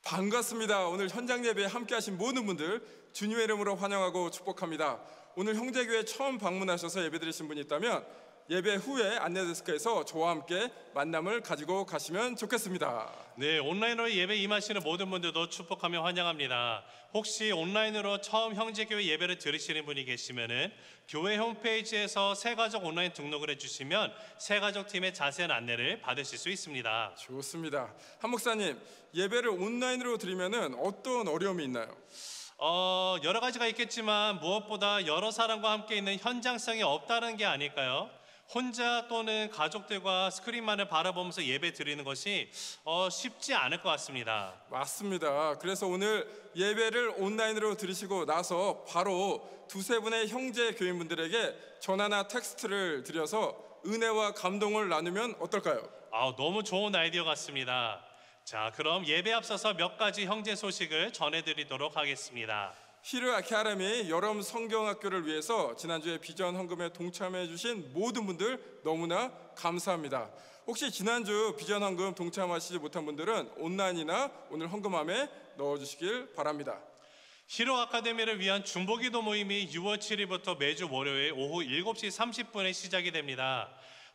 반갑습니다. 오늘 현장 예배에 함께 하신 모든 분들 주님의 이름으로 환영하고 축복합니다. 오늘 형제교회 처음 방문하셔서 예배드리신 분이 있다면 예배 후에 안내데스크에서 저와 함께 만남을 가지고 가시면 좋겠습니다. 네, 온라인으로 예배 임하시는 모든 분들도 축복하며 환영합니다. 혹시 온라인으로 처음 형제교회 예배를 들으시는 분이 계시면은 교회 홈페이지에서 새가족 온라인 등록을 해주시면 새가족팀의 자세한 안내를 받으실 수 있습니다. 좋습니다. 한 목사님, 예배를 온라인으로 드리면은 어떤 어려움이 있나요? 여러 가지가 있겠지만 무엇보다 여러 사람과 함께 있는 현장성이 없다는 게 아닐까요? 혼자 또는 가족들과 스크린만을 바라보면서 예배 드리는 것이 쉽지 않을 것 같습니다. 맞습니다. 그래서 오늘 예배를 온라인으로 들으시고 나서 바로 두세 분의 형제 교인분들에게 전화나 텍스트를 드려서 은혜와 감동을 나누면 어떨까요? 너무 좋은 아이디어 같습니다. 자, 그럼 예배 앞서서 몇 가지 형제 소식을 전해드리도록 하겠습니다. 히르 아카데미 여름 성경학교를 위해서 지난주에 비전 헌금에 동참해 주신 모든 분들 너무나 감사합니다. 혹시 지난주 비전 헌금 동참하시지 못한 분들은 온라인이나 오늘 헌금함에 넣어주시길 바랍니다. 히로 아카데미를 위한 중보기도 모임이 6월 7일부터 매주 월요일 오후 7시 30분에 시작이 됩니다.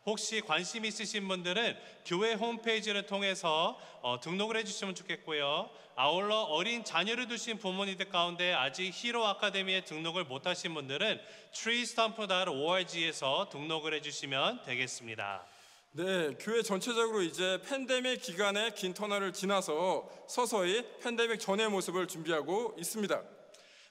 혹시 관심 있으신 분들은 교회 홈페이지를 통해서 등록을 해주시면 좋겠고요. 아울러 어린 자녀를 두신 부모님들 가운데 아직 히로 아카데미에 등록을 못하신 분들은 treestamp.org에서 등록을 해주시면 되겠습니다. 네, 교회 전체적으로 이제 팬데믹 기간의 긴 터널을 지나서 서서히 팬데믹 전의 모습을 준비하고 있습니다.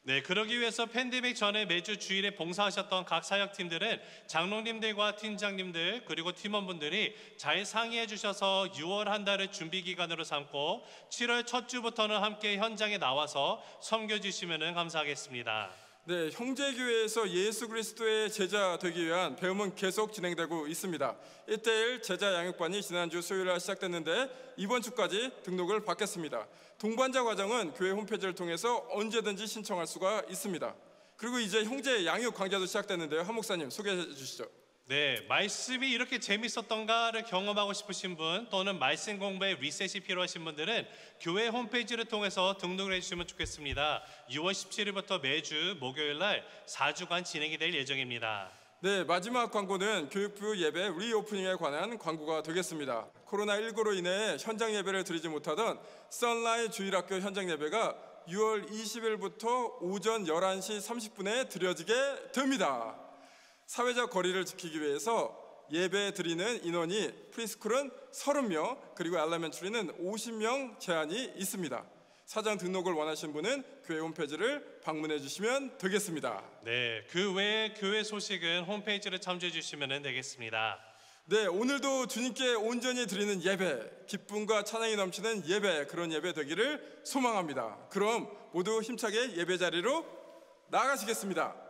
네, 그러기 위해서 팬데믹 전에 매주 주일에 봉사하셨던 각 사역팀들은 장로님들과 팀장님들 그리고 팀원분들이 잘 상의해 주셔서 6월 한 달을 준비 기간으로 삼고 7월 첫 주부터는 함께 현장에 나와서 섬겨주시면 감사하겠습니다. 네, 형제교회에서 예수 그리스도의 제자 되기 위한 배움은 계속 진행되고 있습니다. 1:1 제자 양육반이 지난주 수요일날 시작됐는데 이번 주까지 등록을 받겠습니다. 동반자 과정은 교회 홈페이지를 통해서 언제든지 신청할 수가 있습니다. 그리고 이제 형제 양육 강좌도 시작됐는데요. 한 목사님 소개해 주시죠. 네, 말씀이 이렇게 재밌었던가를 경험하고 싶으신 분 또는 말씀 공부에 리셋이 필요하신 분들은 교회 홈페이지를 통해서 등록을 해주시면 좋겠습니다. 6월 17일부터 매주 목요일 날 4주간 진행이 될 예정입니다. 네, 마지막 광고는 교육부 예배 리오프닝에 관한 광고가 되겠습니다. 코로나19로 인해 현장 예배를 드리지 못하던 선라인 주일학교 현장 예배가 6월 20일부터 오전 11시 30분에 드려지게 됩니다. 사회적 거리를 지키기 위해서 예배 드리는 인원이 프리스쿨은 30명 그리고 엘레멘터리는 50명 제한이 있습니다. 사전 등록을 원하신 분은 교회 홈페이지를 방문해 주시면 되겠습니다. 네, 그 외에 교회 소식은 홈페이지를 참조해 주시면 되겠습니다. 네, 오늘도 주님께 온전히 드리는 예배, 기쁨과 찬양이 넘치는 예배, 그런 예배 되기를 소망합니다. 그럼 모두 힘차게 예배 자리로 나가시겠습니다.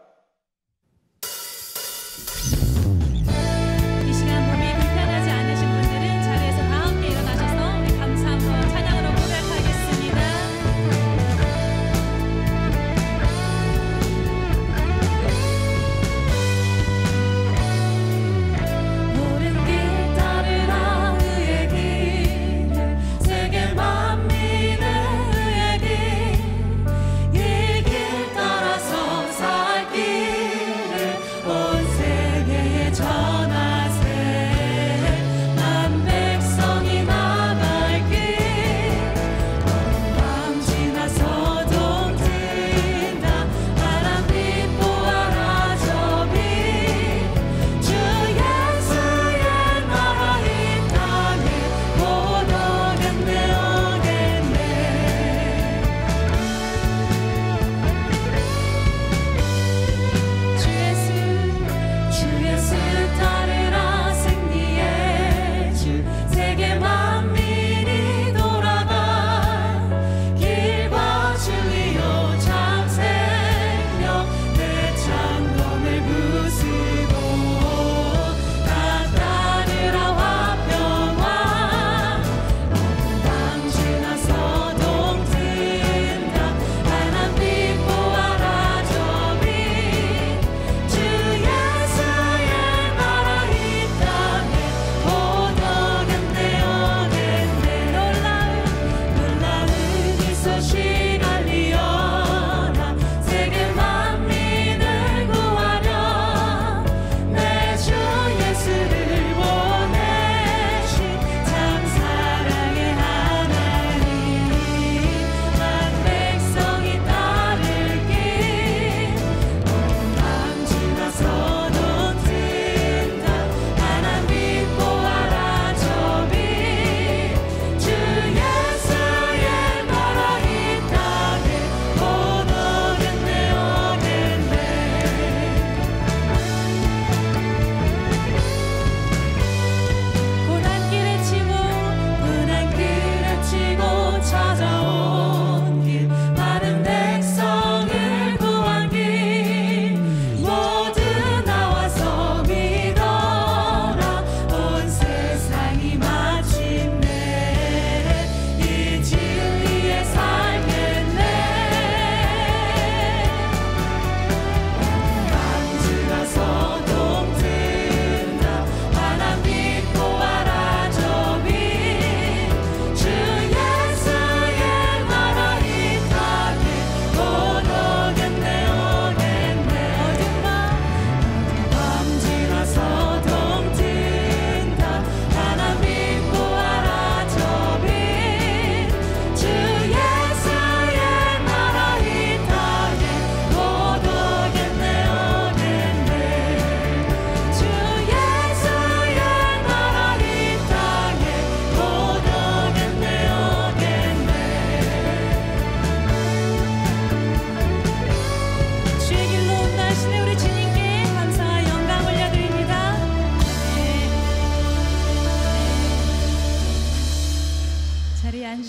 따라서 살게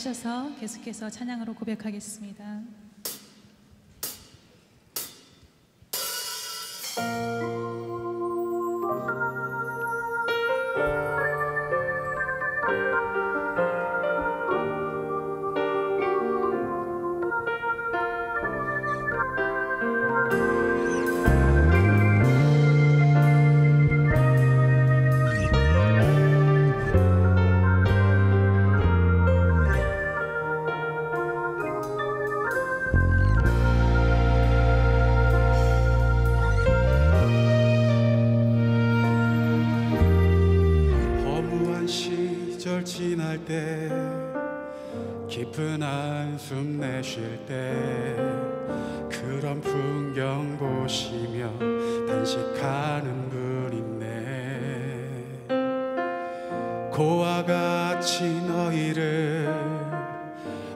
주셔서 계속해서 찬양으로 고백하겠습니다. 지날 때 깊은 한숨 내쉴 때 그런 풍경 보시며 단식하는 분 있네. 고와 같이 너희를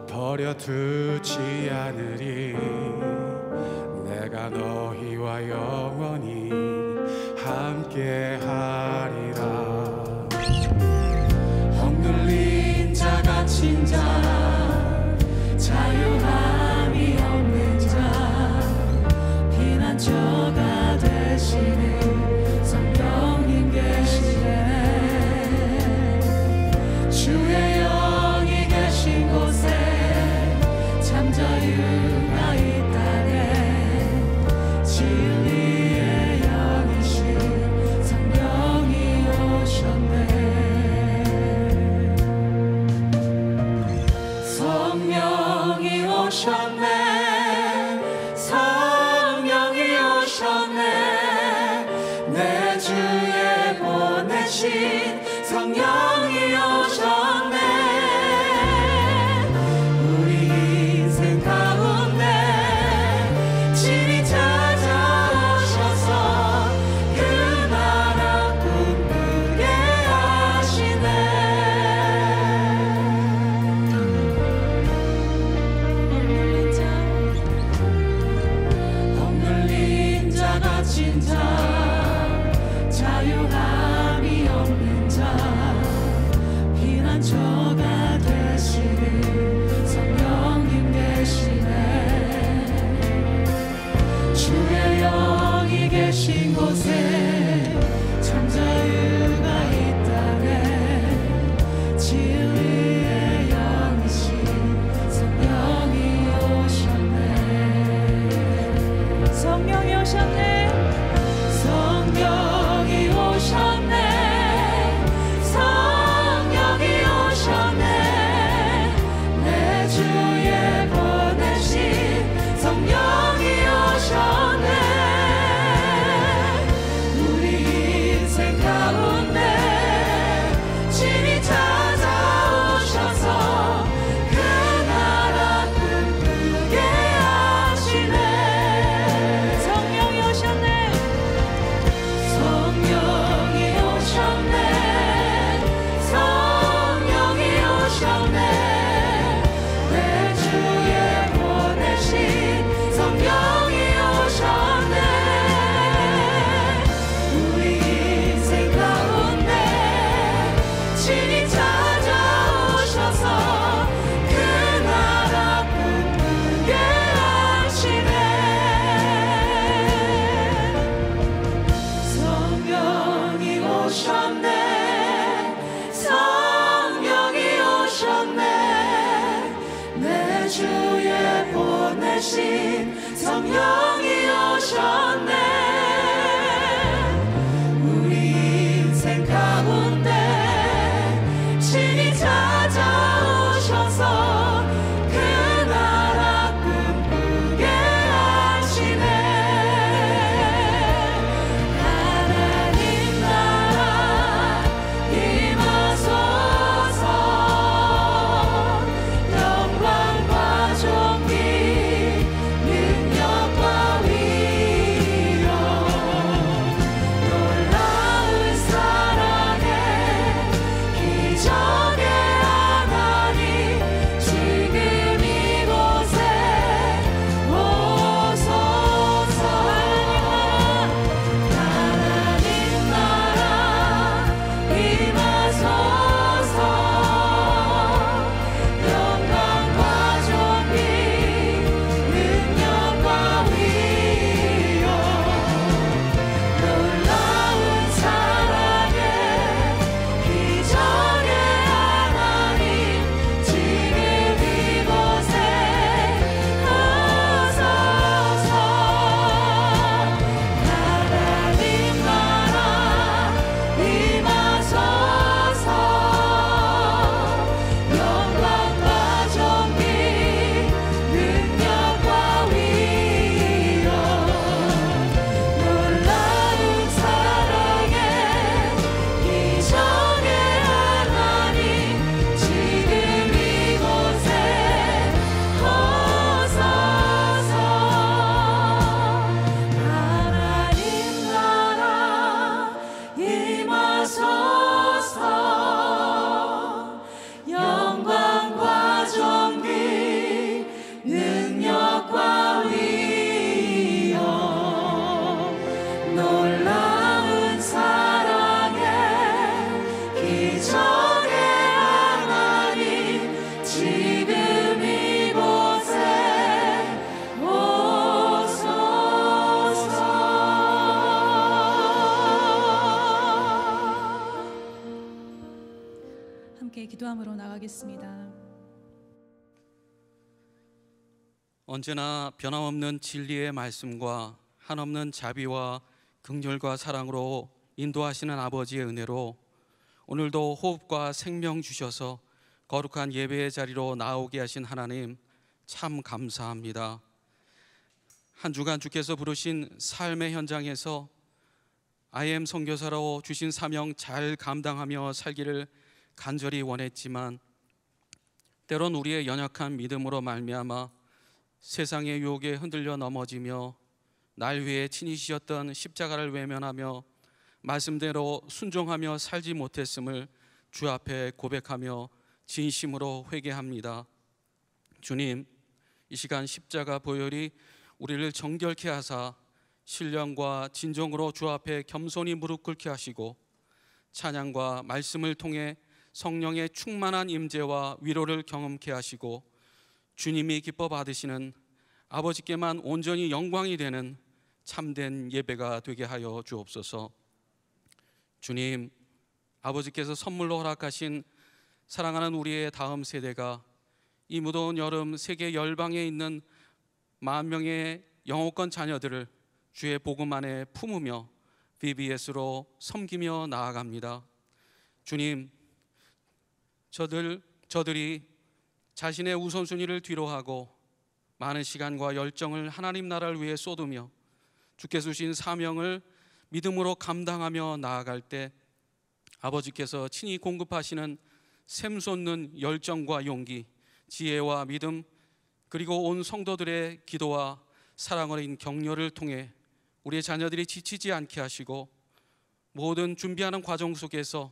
버려두지 않으리. 내가 너희와 영원히 함께하리라. 억눌린 자 갇힌 자 자유함이 없는 자 피난처가 되시는 성령님 계시네. 주의 영이 계신 곳에 참 자유가 있다네. 진리의 영이신 성령이 오셨네. 성령이 오셨네. 성령이 오셨네. 내 주에 보내신 성령이 오셨네. 우리 인생 가운데 친히 찾아오셔서 그 나라 꿈꾸게 하시네. 억눌린 자 갇힌 자 자유함이 없는 자 피난처가 되시는 성령님 계시네. 주의 영이 계신 곳에 참 자유가 있다네. 진리의 영이신 성령이 오셨네. 성령이 오셨네. 성령이 오셨네. 성령이 오셨네. 내 주에 보내신 성령이 오셨네. 우리 인생 가운데 친히 찾아오셔서 그 나라 꿈꾸게 하시네. 성령이 오셨네. 성령이 오셨네. 성령이 오셨네. 내 주에 보내신 성령이 오셨네. 우리 인생 가운데 친히 찾아오셔서 그 나라 꿈꾸게 하시네. 성령이 오셨네. 성령이 오셨네. 내 주에 보내신 성령이 오셨네. 우리 인생 가운데 친히 찾아오셔서 그 나라 꿈꾸게 하시네. 하나님 나라 임하소서. 영광과 존귀 능력과 위엄 함께 기도함으로 나가겠습니다. 언제나 변함없는 진리의 말씀과 한없는 자비와 긍휼과 사랑으로 인도하시는 아버지의 은혜로 오늘도 호흡과 생명 주셔서 거룩한 예배의 자리로 나오게 하신 하나님 참 감사합니다. 한 주간 주께서 부르신 삶의 현장에서 IM 선교사로 주신 사명 잘 감당하며 살기를 간절히 원했지만 때론 우리의 연약한 믿음으로 말미암아 세상의 유혹에 흔들려 넘어지며 날 위해 친히 지셨던 십자가를 외면하며 말씀대로 순종하며 살지 못했음을 주 앞에 고백하며 진심으로 회개합니다. 주님, 이 시간 십자가 보혈이 우리를 정결케 하사 신령과 진정으로 주 앞에 겸손히 무릎 꿇게 하시고 찬양과 말씀을 통해 성령의 충만한 임재와 위로를 경험케 하시고 주님이 기뻐 받으시는 아버지께만 온전히 영광이 되는 참된 예배가 되게 하여 주옵소서. 주님, 아버지께서 선물로 허락하신 사랑하는 우리의 다음 세대가 이 무더운 여름 세계 열방에 있는 10,000명의 영호권 자녀들을 주의 복음 안에 품으며 VBS로 섬기며 나아갑니다. 주님, 저들이 자신의 우선순위를 뒤로하고 많은 시간과 열정을 하나님 나라를 위해 쏟으며 주께서 주신 사명을 믿음으로 감당하며 나아갈 때 아버지께서 친히 공급하시는 샘솟는 열정과 용기, 지혜와 믿음, 그리고 온 성도들의 기도와 사랑 어린 격려를 통해 우리의 자녀들이 지치지 않게 하시고 모든 준비하는 과정 속에서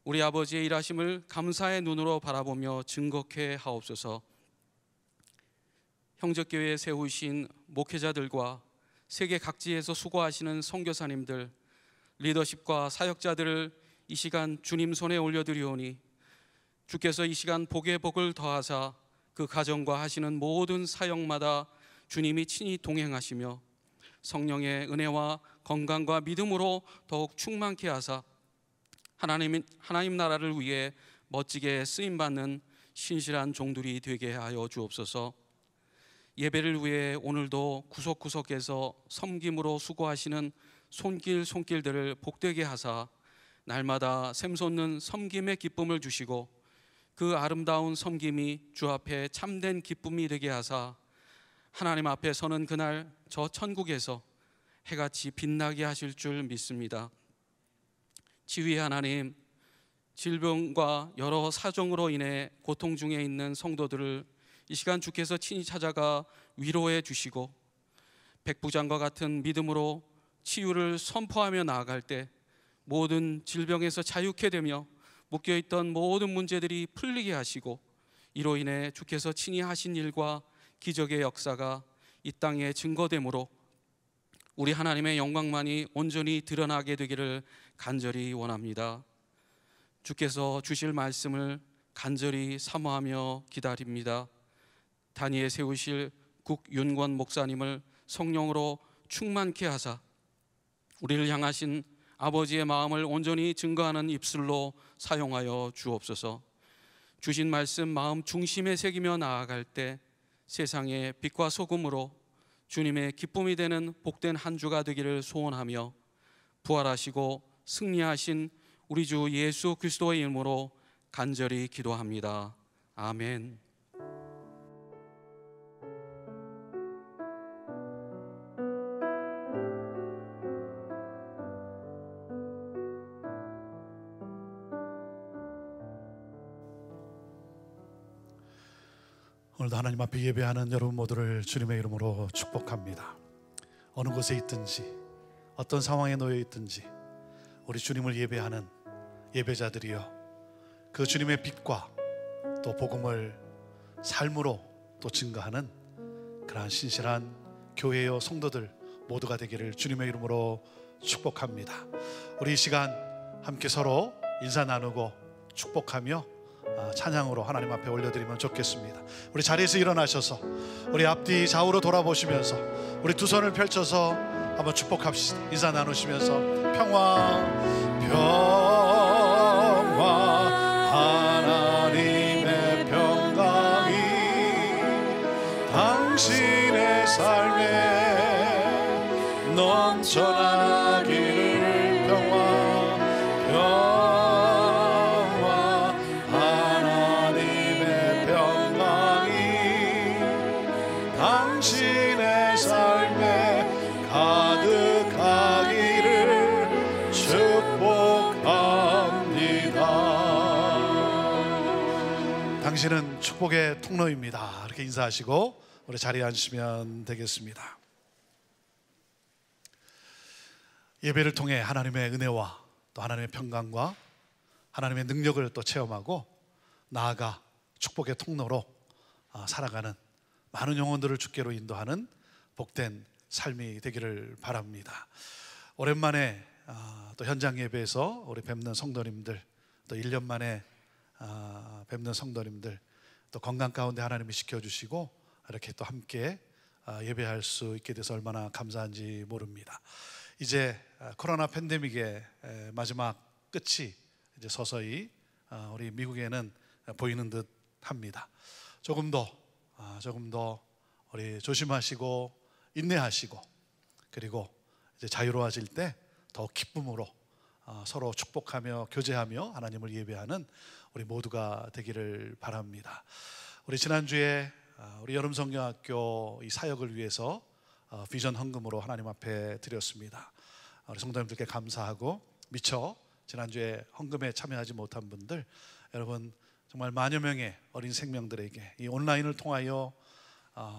우리 아버지의 일하심을 감사의 눈으로 바라보며 증거케 하옵소서. 형제교회에 세우신 목회자들과 세계 각지에서 수고하시는 선교사님들, 리더십과 사역자들을 이 시간 주님 손에 올려드리오니 주께서 이 시간 복의 복을 더하사 그 가정과 하시는 모든 사역마다 주님이 친히 동행하시며 성령의 은혜와 건강과 믿음으로 더욱 충만케 하사 하나님 나라를 위해 멋지게 쓰임받는 신실한 종들이 되게 하여 주옵소서. 예배를 위해 오늘도 구석구석에서 섬김으로 수고하시는 손길들을 복되게 하사 날마다 샘솟는 섬김의 기쁨을 주시고 그 아름다운 섬김이 주 앞에 참된 기쁨이 되게 하사 하나님 앞에 서는 그날 저 천국에서 해같이 빛나게 하실 줄 믿습니다. 지휘 하나님, 질병과 여러 사정으로 인해 고통 중에 있는 성도들을 이 시간 주께서 친히 찾아가 위로해 주시고 백부장과 같은 믿음으로 치유를 선포하며 나아갈 때 모든 질병에서 자유케 되며 묶여있던 모든 문제들이 풀리게 하시고 이로 인해 주께서 친히 하신 일과 기적의 역사가 이 땅에 증거되므로 우리 하나님의 영광만이 온전히 드러나게 되기를 간절히 원합니다. 주께서 주실 말씀을 간절히 사모하며 기다립니다. 단위에 세우실 국윤권 목사님을 성령으로 충만케 하사 우리를 향하신 아버지의 마음을 온전히 증거하는 입술로 사용하여 주옵소서. 주신 말씀 마음 중심에 새기며 나아갈 때 세상의 빛과 소금으로 주님의 기쁨이 되는 복된 한 주가 되기를 소원하며 부활하시고 승리하신 우리 주 예수 그리스도의 이름으로 간절히 기도합니다. 아멘. 오늘도 하나님 앞에 예배하는 여러분 모두를 주님의 이름으로 축복합니다. 어느 곳에 있든지 어떤 상황에 놓여 있든지 우리 주님을 예배하는 예배자들이여 그 주님의 빛과 또 복음을 삶으로 또 증거하는 그러한 신실한 교회여 성도들 모두가 되기를 주님의 이름으로 축복합니다. 우리 이 시간 함께 서로 인사 나누고 축복하며 찬양으로 하나님 앞에 올려드리면 좋겠습니다. 우리 자리에서 일어나셔서 우리 앞뒤 좌우로 돌아보시면서 우리 두 손을 펼쳐서 한번 축복합시다. 인사 나누시면서 평화 하나 축복합니다. 당신은 축복의 통로입니다. 이렇게 인사하시고 우리 자리에 앉으시면 되겠습니다. 예배를 통해 하나님의 은혜와 또 하나님의 평강과 하나님의 능력을 또 체험하고 나아가 축복의 통로로 살아가는 많은 영혼들을 주께로 인도하는 복된 삶이 되기를 바랍니다. 오랜만에 또 현장 예배에서 우리 뵙는 성도님들, 또 1년 만에 뵙는 성도님들, 또 건강 가운데 하나님이 지켜주시고 이렇게 또 함께 예배할 수 있게 돼서 얼마나 감사한지 모릅니다. 이제 코로나 팬데믹의 마지막 끝이 이제 서서히 우리 미국에는 보이는 듯 합니다. 조금 더 우리 조심하시고 인내하시고, 그리고 이제 자유로워질 때 더 기쁨으로 서로 축복하며 교제하며 하나님을 예배하는 우리 모두가 되기를 바랍니다. 우리 지난주에 우리 여름성경학교 이 사역을 위해서 비전 헌금으로 하나님 앞에 드렸습니다. 우리 성도님들께 감사하고, 미처 지난주에 헌금에 참여하지 못한 분들, 여러분 정말 만여 명의 어린 생명들에게 이 온라인을 통하여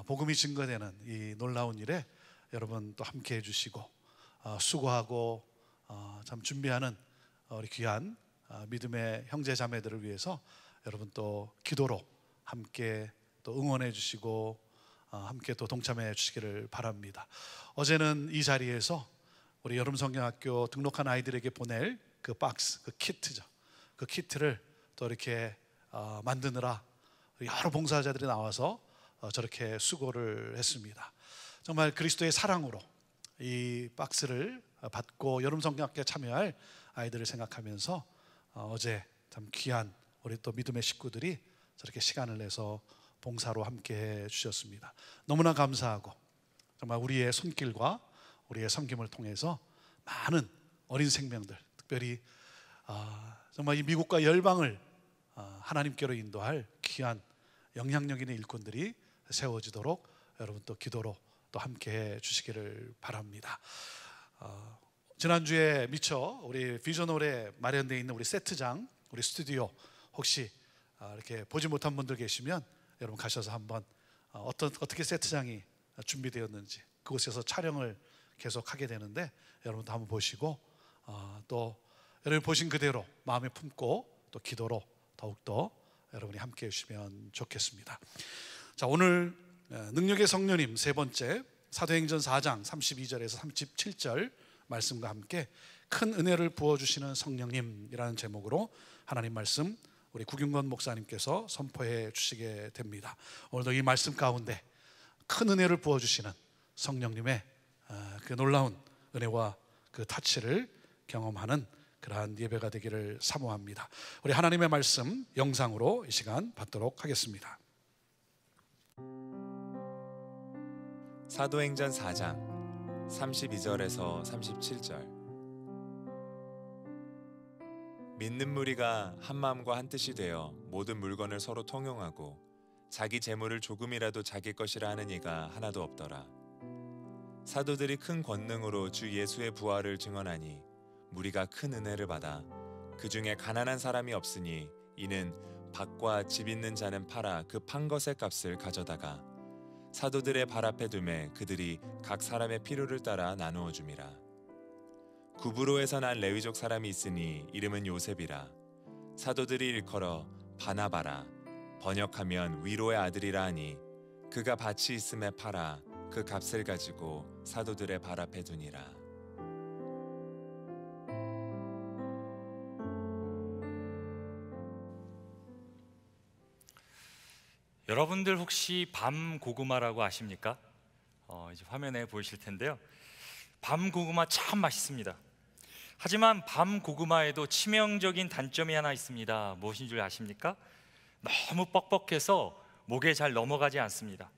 복음이 증거되는 이 놀라운 일에 여러분 또 함께 해주시고 수고하고 참 준비하는 우리 귀한 믿음의 형제 자매들을 위해서 여러분 또 기도로 함께 또 응원해 주시고 함께 또 동참해 주시기를 바랍니다. 어제는 이 자리에서 우리 여름성경학교 등록한 아이들에게 보낼 그 박스, 그 키트죠. 그 키트를 또 이렇게 만드느라 여러 봉사자들이 나와서 저렇게 수고를 했습니다. 정말 그리스도의 사랑으로 이 박스를 받고 여름성경학교에 참여할 아이들을 생각하면서 어제 참 귀한 우리 또 믿음의 식구들이 저렇게 시간을 내서 봉사로 함께 해 주셨습니다. 너무나 감사하고, 정말 우리의 손길과 우리의 섬김을 통해서 많은 어린 생명들, 특별히 정말 이 미국과 열방을 하나님께로 인도할 귀한 영향력 있는 일꾼들이 세워지도록 여러분 또 기도로 또 함께 해 주시기를 바랍니다. 지난주에 미처 우리 비전홀에 마련되어 있는 우리 세트장, 우리 스튜디오 혹시 이렇게 보지 못한 분들 계시면 여러분 가셔서 한번 어떻게 세트장이 준비되었는지, 그곳에서 촬영을 계속 하게 되는데 여러분도 한번 보시고 또 여러분 보신 그대로 마음에 품고 또 기도로 더욱더 여러분이 함께 해주시면 좋겠습니다. 자, 오늘 능력의 성령님 세 번째, 사도행전 4장 32절에서 37절 말씀과 함께 큰 은혜를 부어주시는 성령님이라는 제목으로 하나님 말씀 우리 구균건 목사님께서 선포해 주시게 됩니다. 오늘도 이 말씀 가운데 큰 은혜를 부어주시는 성령님의 그 놀라운 은혜와 그 타치를 경험하는 그러한 예배가 되기를 사모합니다. 우리 하나님의 말씀 영상으로 이 시간 받도록 하겠습니다. 사도행전 4장 32절에서 37절. 믿는 무리가 한 마음과 한 뜻이 되어 모든 물건을 서로 통용하고 자기 재물을 조금이라도 자기 것이라 하는 이가 하나도 없더라. 사도들이 큰 권능으로 주 예수의 부활을 증언하니 무리가 큰 은혜를 받아 그 중에 가난한 사람이 없으니 이는 밭과 집 있는 자는 팔아 그 판 것의 값을 가져다가 사도들의 발 앞에 두매 그들이 각 사람의 필요를 따라 나누어 줌이라. 구브로에서 난 레위족 사람이 있으니 이름은 요셉이라. 사도들이 일컬어 바나바라, 번역하면 위로의 아들이라 하니 그가 밭이 있음에 팔아 그 값을 가지고 사도들의 발 앞에 두니라. 여러분들 혹시 밤 고구마라고 아십니까? 이제 화면에 보이실 텐데요. 밤 고구마 참 맛있습니다. 하지만 밤 고구마에도 치명적인 단점이 하나 있습니다. 무엇인 줄 아십니까? 너무 뻑뻑해서 목에 잘 넘어가지 않습니다.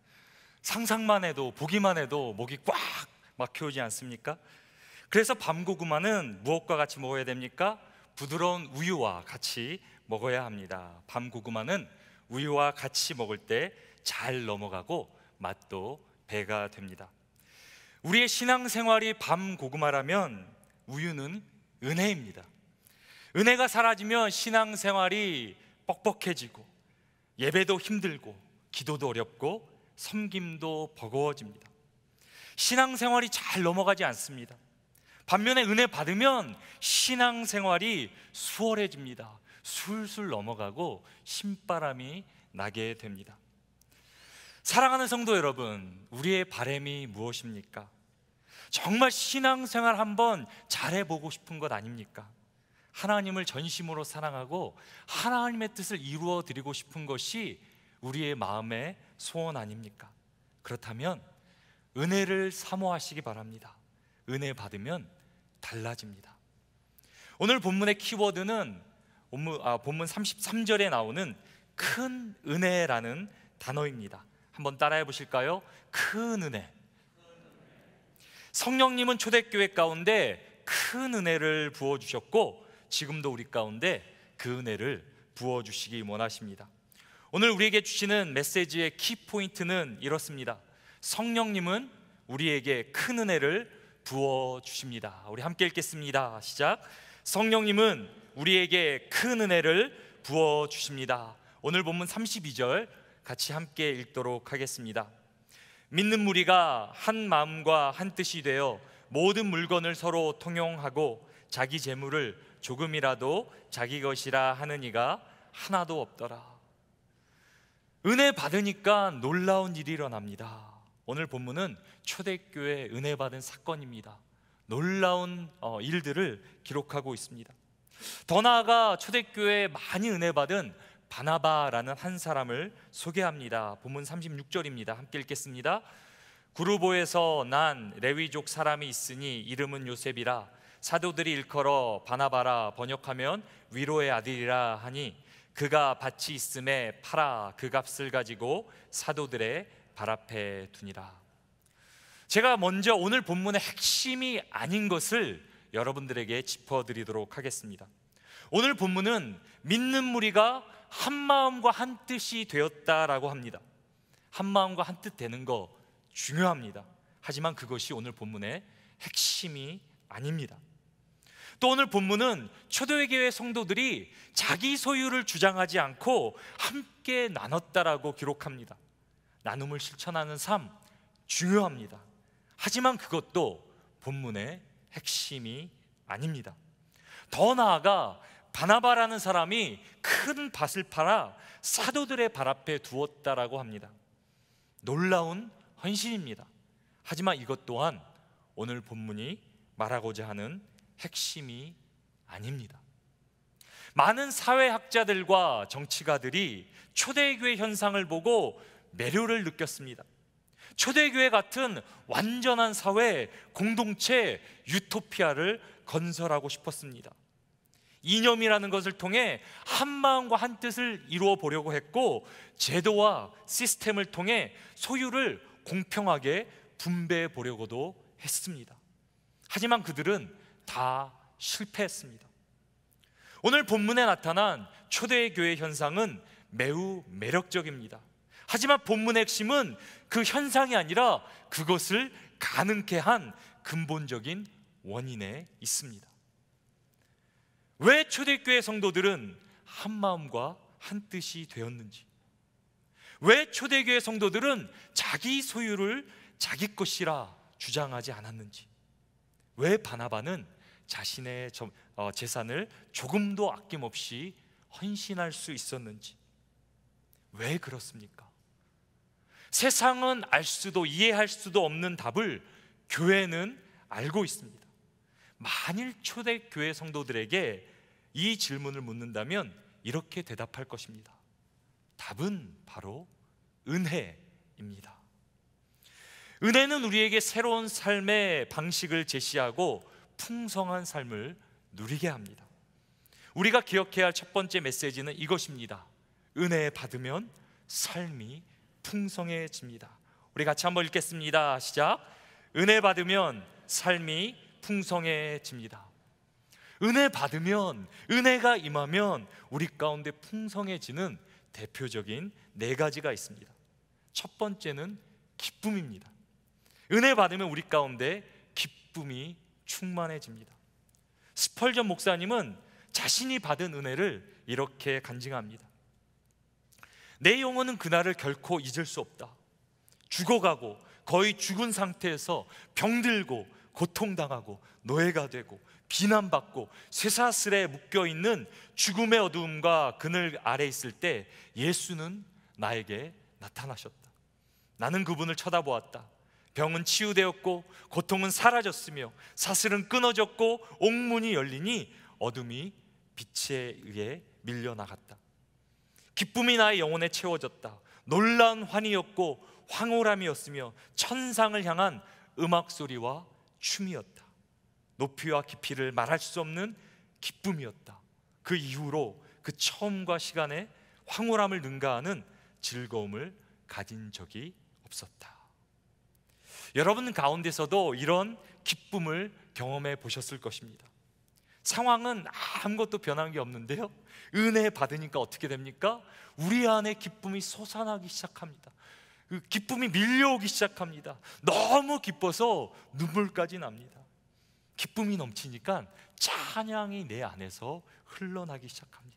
상상만 해도, 보기만 해도 목이 꽉 막혀오지 않습니까? 그래서 밤 고구마는 무엇과 같이 먹어야 됩니까? 부드러운 우유와 같이 먹어야 합니다. 밤 고구마는 우유와 같이 먹을 때 잘 넘어가고 맛도 배가 됩니다. 우리의 신앙생활이 밤 고구마라면 우유는 은혜입니다. 은혜가 사라지면 신앙생활이 뻑뻑해지고 예배도 힘들고 기도도 어렵고 섬김도 버거워집니다. 신앙생활이 잘 넘어가지 않습니다. 반면에 은혜 받으면 신앙생활이 수월해집니다. 술술 넘어가고 신바람이 나게 됩니다. 사랑하는 성도 여러분, 우리의 바람이 무엇입니까? 정말 신앙생활 한번 잘해보고 싶은 것 아닙니까? 하나님을 전심으로 사랑하고 하나님의 뜻을 이루어 드리고 싶은 것이 우리의 마음의 소원 아닙니까? 그렇다면 은혜를 사모하시기 바랍니다. 은혜 받으면 달라집니다. 오늘 본문의 키워드는 본문 33절에 나오는 큰 은혜라는 단어입니다. 한번 따라해 보실까요? 큰 은혜. 성령님은 초대교회 가운데 큰 은혜를 부어주셨고 지금도 우리 가운데 그 은혜를 부어주시기 원하십니다. 오늘 우리에게 주시는 메시지의 키포인트는 이렇습니다. 성령님은 우리에게 큰 은혜를 부어주십니다. 우리 함께 읽겠습니다. 시작. 성령님은 우리에게 큰 은혜를 부어주십니다. 오늘 본문 32절 같이 함께 읽도록 하겠습니다. 믿는 무리가 한 마음과 한 뜻이 되어 모든 물건을 서로 통용하고 자기 재물을 조금이라도 자기 것이라 하는 이가 하나도 없더라. 은혜 받으니까 놀라운 일이 일어납니다. 오늘 본문은 초대교회 은혜 받은 사건입니다. 놀라운 일들을 기록하고 있습니다. 더 나아가 초대교회에 많이 은혜 받은 바나바라는 한 사람을 소개합니다. 본문 36절입니다. 함께 읽겠습니다. 구르보에서 난 레위족 사람이 있으니 이름은 요셉이라. 사도들이 일컬어 바나바라, 번역하면 위로의 아들이라 하니 그가 밭이 있음에 팔아 그 값을 가지고 사도들의 발 앞에 두니라. 제가 먼저 오늘 본문의 핵심이 아닌 것을 여러분들에게 짚어드리도록 하겠습니다. 오늘 본문은 믿는 무리가 한 마음과 한 뜻이 되었다라고 합니다. 한 마음과 한 뜻 되는 거 중요합니다. 하지만 그것이 오늘 본문의 핵심이 아닙니다. 또 오늘 본문은 초대교회 성도들이 자기 소유를 주장하지 않고 함께 나눴다라고 기록합니다. 나눔을 실천하는 삶 중요합니다. 하지만 그것도 본문의 핵심이 아닙니다. 더 나아가 바나바라는 사람이 큰 밭을 팔아 사도들의 발 앞에 두었다라고 합니다. 놀라운 헌신입니다. 하지만 이것 또한 오늘 본문이 말하고자 하는 핵심이 아닙니다. 많은 사회학자들과 정치가들이 초대교회 현상을 보고 매료를 느꼈습니다. 초대교회 같은 완전한 사회, 공동체, 유토피아를 건설하고 싶었습니다. 이념이라는 것을 통해 한 마음과 한 뜻을 이루어 보려고 했고, 제도와 시스템을 통해 소유를 공평하게 분배해 보려고도 했습니다. 하지만 그들은 다 실패했습니다. 오늘 본문에 나타난 초대교회 현상은 매우 매력적입니다. 하지만 본문의 핵심은 그 현상이 아니라 그것을 가능케 한 근본적인 원인에 있습니다. 왜 초대교회 성도들은 한 마음과 한 뜻이 되었는지, 왜 초대교회 성도들은 자기 소유를 자기 것이라 주장하지 않았는지, 왜 바나바는 자신의 재산을 조금도 아낌없이 헌신할 수 있었는지, 왜 그렇습니까? 세상은 알 수도 이해할 수도 없는 답을 교회는 알고 있습니다. 만일 초대교회 성도들에게 이 질문을 묻는다면 이렇게 대답할 것입니다. 답은 바로 은혜입니다. 은혜는 우리에게 새로운 삶의 방식을 제시하고 풍성한 삶을 누리게 합니다. 우리가 기억해야 할 첫 번째 메시지는 이것입니다. 은혜 받으면 삶이 풍성해집니다. 우리 같이 한번 읽겠습니다. 시작. 은혜 받으면 삶이 풍성해집니다. 은혜 받으면, 은혜가 임하면 우리 가운데 풍성해지는 대표적인 4가지가 있습니다. 첫 번째는 기쁨입니다. 은혜 받으면 우리 가운데 기쁨이 충만해집니다. 스펄전 목사님은 자신이 받은 은혜를 이렇게 간증합니다. 내 영혼은 그날을 결코 잊을 수 없다. 죽어가고 거의 죽은 상태에서 병들고 고통당하고 노예가 되고 비난받고 쇠사슬에 묶여있는 죽음의 어두움과 그늘 아래 있을 때 예수는 나에게 나타나셨다. 나는 그분을 쳐다보았다. 병은 치유되었고 고통은 사라졌으며 사슬은 끊어졌고 옥문이 열리니 어둠이 빛에 의해 밀려나갔다. 기쁨이 나의 영혼에 채워졌다. 놀라운 환희였고 황홀함이었으며 천상을 향한 음악소리와 춤이었다. 높이와 깊이를 말할 수 없는 기쁨이었다. 그 이후로 그 처음과 시간에 황홀함을 능가하는 즐거움을 가진 적이 없었다. 여러분 가운데서도 이런 기쁨을 경험해 보셨을 것입니다. 상황은 아무것도 변한 게 없는데요, 은혜 받으니까 어떻게 됩니까? 우리 안에 기쁨이 솟아나기 시작합니다. 그 기쁨이 밀려오기 시작합니다. 너무 기뻐서 눈물까지 납니다. 기쁨이 넘치니까 찬양이 내 안에서 흘러나기 시작합니다.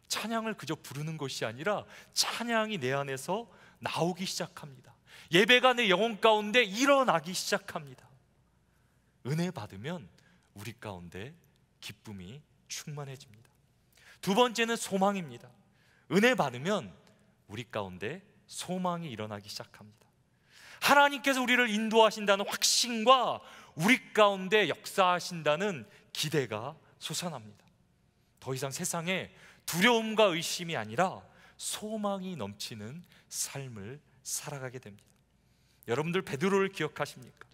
찬양을 그저 부르는 것이 아니라 찬양이 내 안에서 나오기 시작합니다. 예배가 내 영혼 가운데 일어나기 시작합니다. 은혜 받으면 우리 가운데 기쁨이 충만해집니다. 두 번째는 소망입니다. 은혜 받으면 우리 가운데 소망이 일어나기 시작합니다. 하나님께서 우리를 인도하신다는 확신과 우리 가운데 역사하신다는 기대가 솟아납니다. 더 이상 세상에 두려움과 의심이 아니라 소망이 넘치는 삶을 살아가게 됩니다. 여러분들 베드로를 기억하십니까?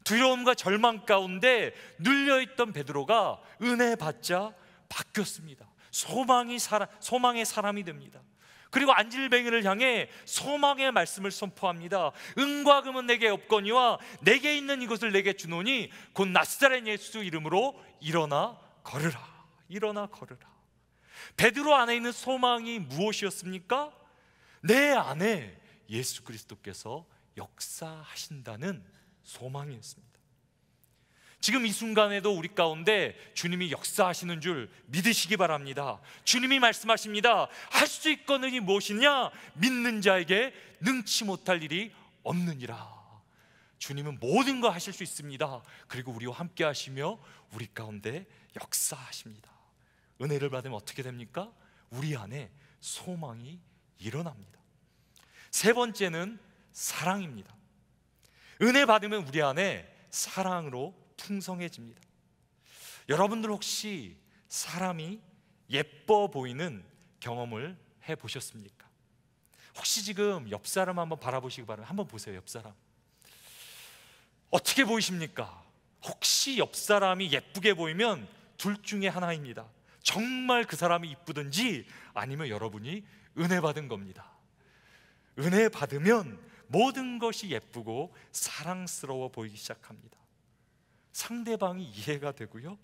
두려움과 절망 가운데 눌려있던 베드로가 은혜 받자 바뀌었습니다. 소망의 사람이 됩니다. 그리고 안질뱅이를 향해 소망의 말씀을 선포합니다. 은과 금은 내게 없거니와 내게 있는 이것을 내게 주노니 곧 나사렛 예수 이름으로 일어나 걸으라. 일어나 걸으라. 베드로 안에 있는 소망이 무엇이었습니까? 내 안에 예수 그리스도께서 역사하신다는 소망이었습니다. 지금 이 순간에도 우리 가운데 주님이 역사하시는 줄 믿으시기 바랍니다. 주님이 말씀하십니다. 할 수 있거든이 무엇이냐? 믿는 자에게 능치 못할 일이 없느니라. 주님은 모든 거 하실 수 있습니다. 그리고 우리와 함께 하시며 우리 가운데 역사하십니다. 은혜를 받으면 어떻게 됩니까? 우리 안에 소망이 일어납니다. 세 번째는 사랑입니다. 은혜 받으면 우리 안에 사랑으로 풍성해집니다. 여러분들 혹시 사람이 예뻐 보이는 경험을 해보셨습니까? 혹시 지금 옆 사람 한번 바라보시기 바랍니다. 한번 보세요. 옆 사람 어떻게 보이십니까? 혹시 옆 사람이 예쁘게 보이면 둘 중에 하나입니다. 정말 그 사람이 이쁘든지 아니면 여러분이 은혜 받은 겁니다. 은혜 받으면 모든 것이 예쁘고 사랑스러워 보이기 시작합니다. 상대방이 이해가 되고요,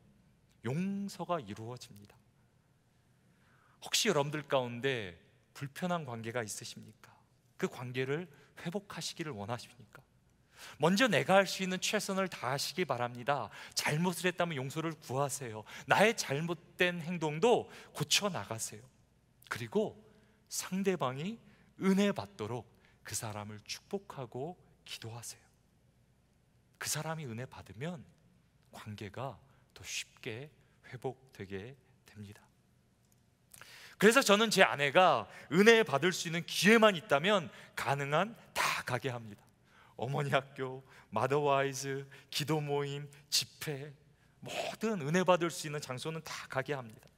용서가 이루어집니다. 혹시 여러분들 가운데 불편한 관계가 있으십니까? 그 관계를 회복하시기를 원하십니까? 먼저 내가 할 수 있는 최선을 다하시기 바랍니다. 잘못을 했다면 용서를 구하세요. 나의 잘못된 행동도 고쳐 나가세요. 그리고 상대방이 은혜 받도록 그 사람을 축복하고 기도하세요. 그 사람이 은혜 받으면 관계가 더 쉽게 회복되게 됩니다. 그래서 저는 제 아내가 은혜 받을 수 있는 기회만 있다면 가능한 다 가게 합니다. 어머니 학교, 마더와이즈, 기도 모임, 집회, 모든 은혜 받을 수 있는 장소는 다 가게 합니다.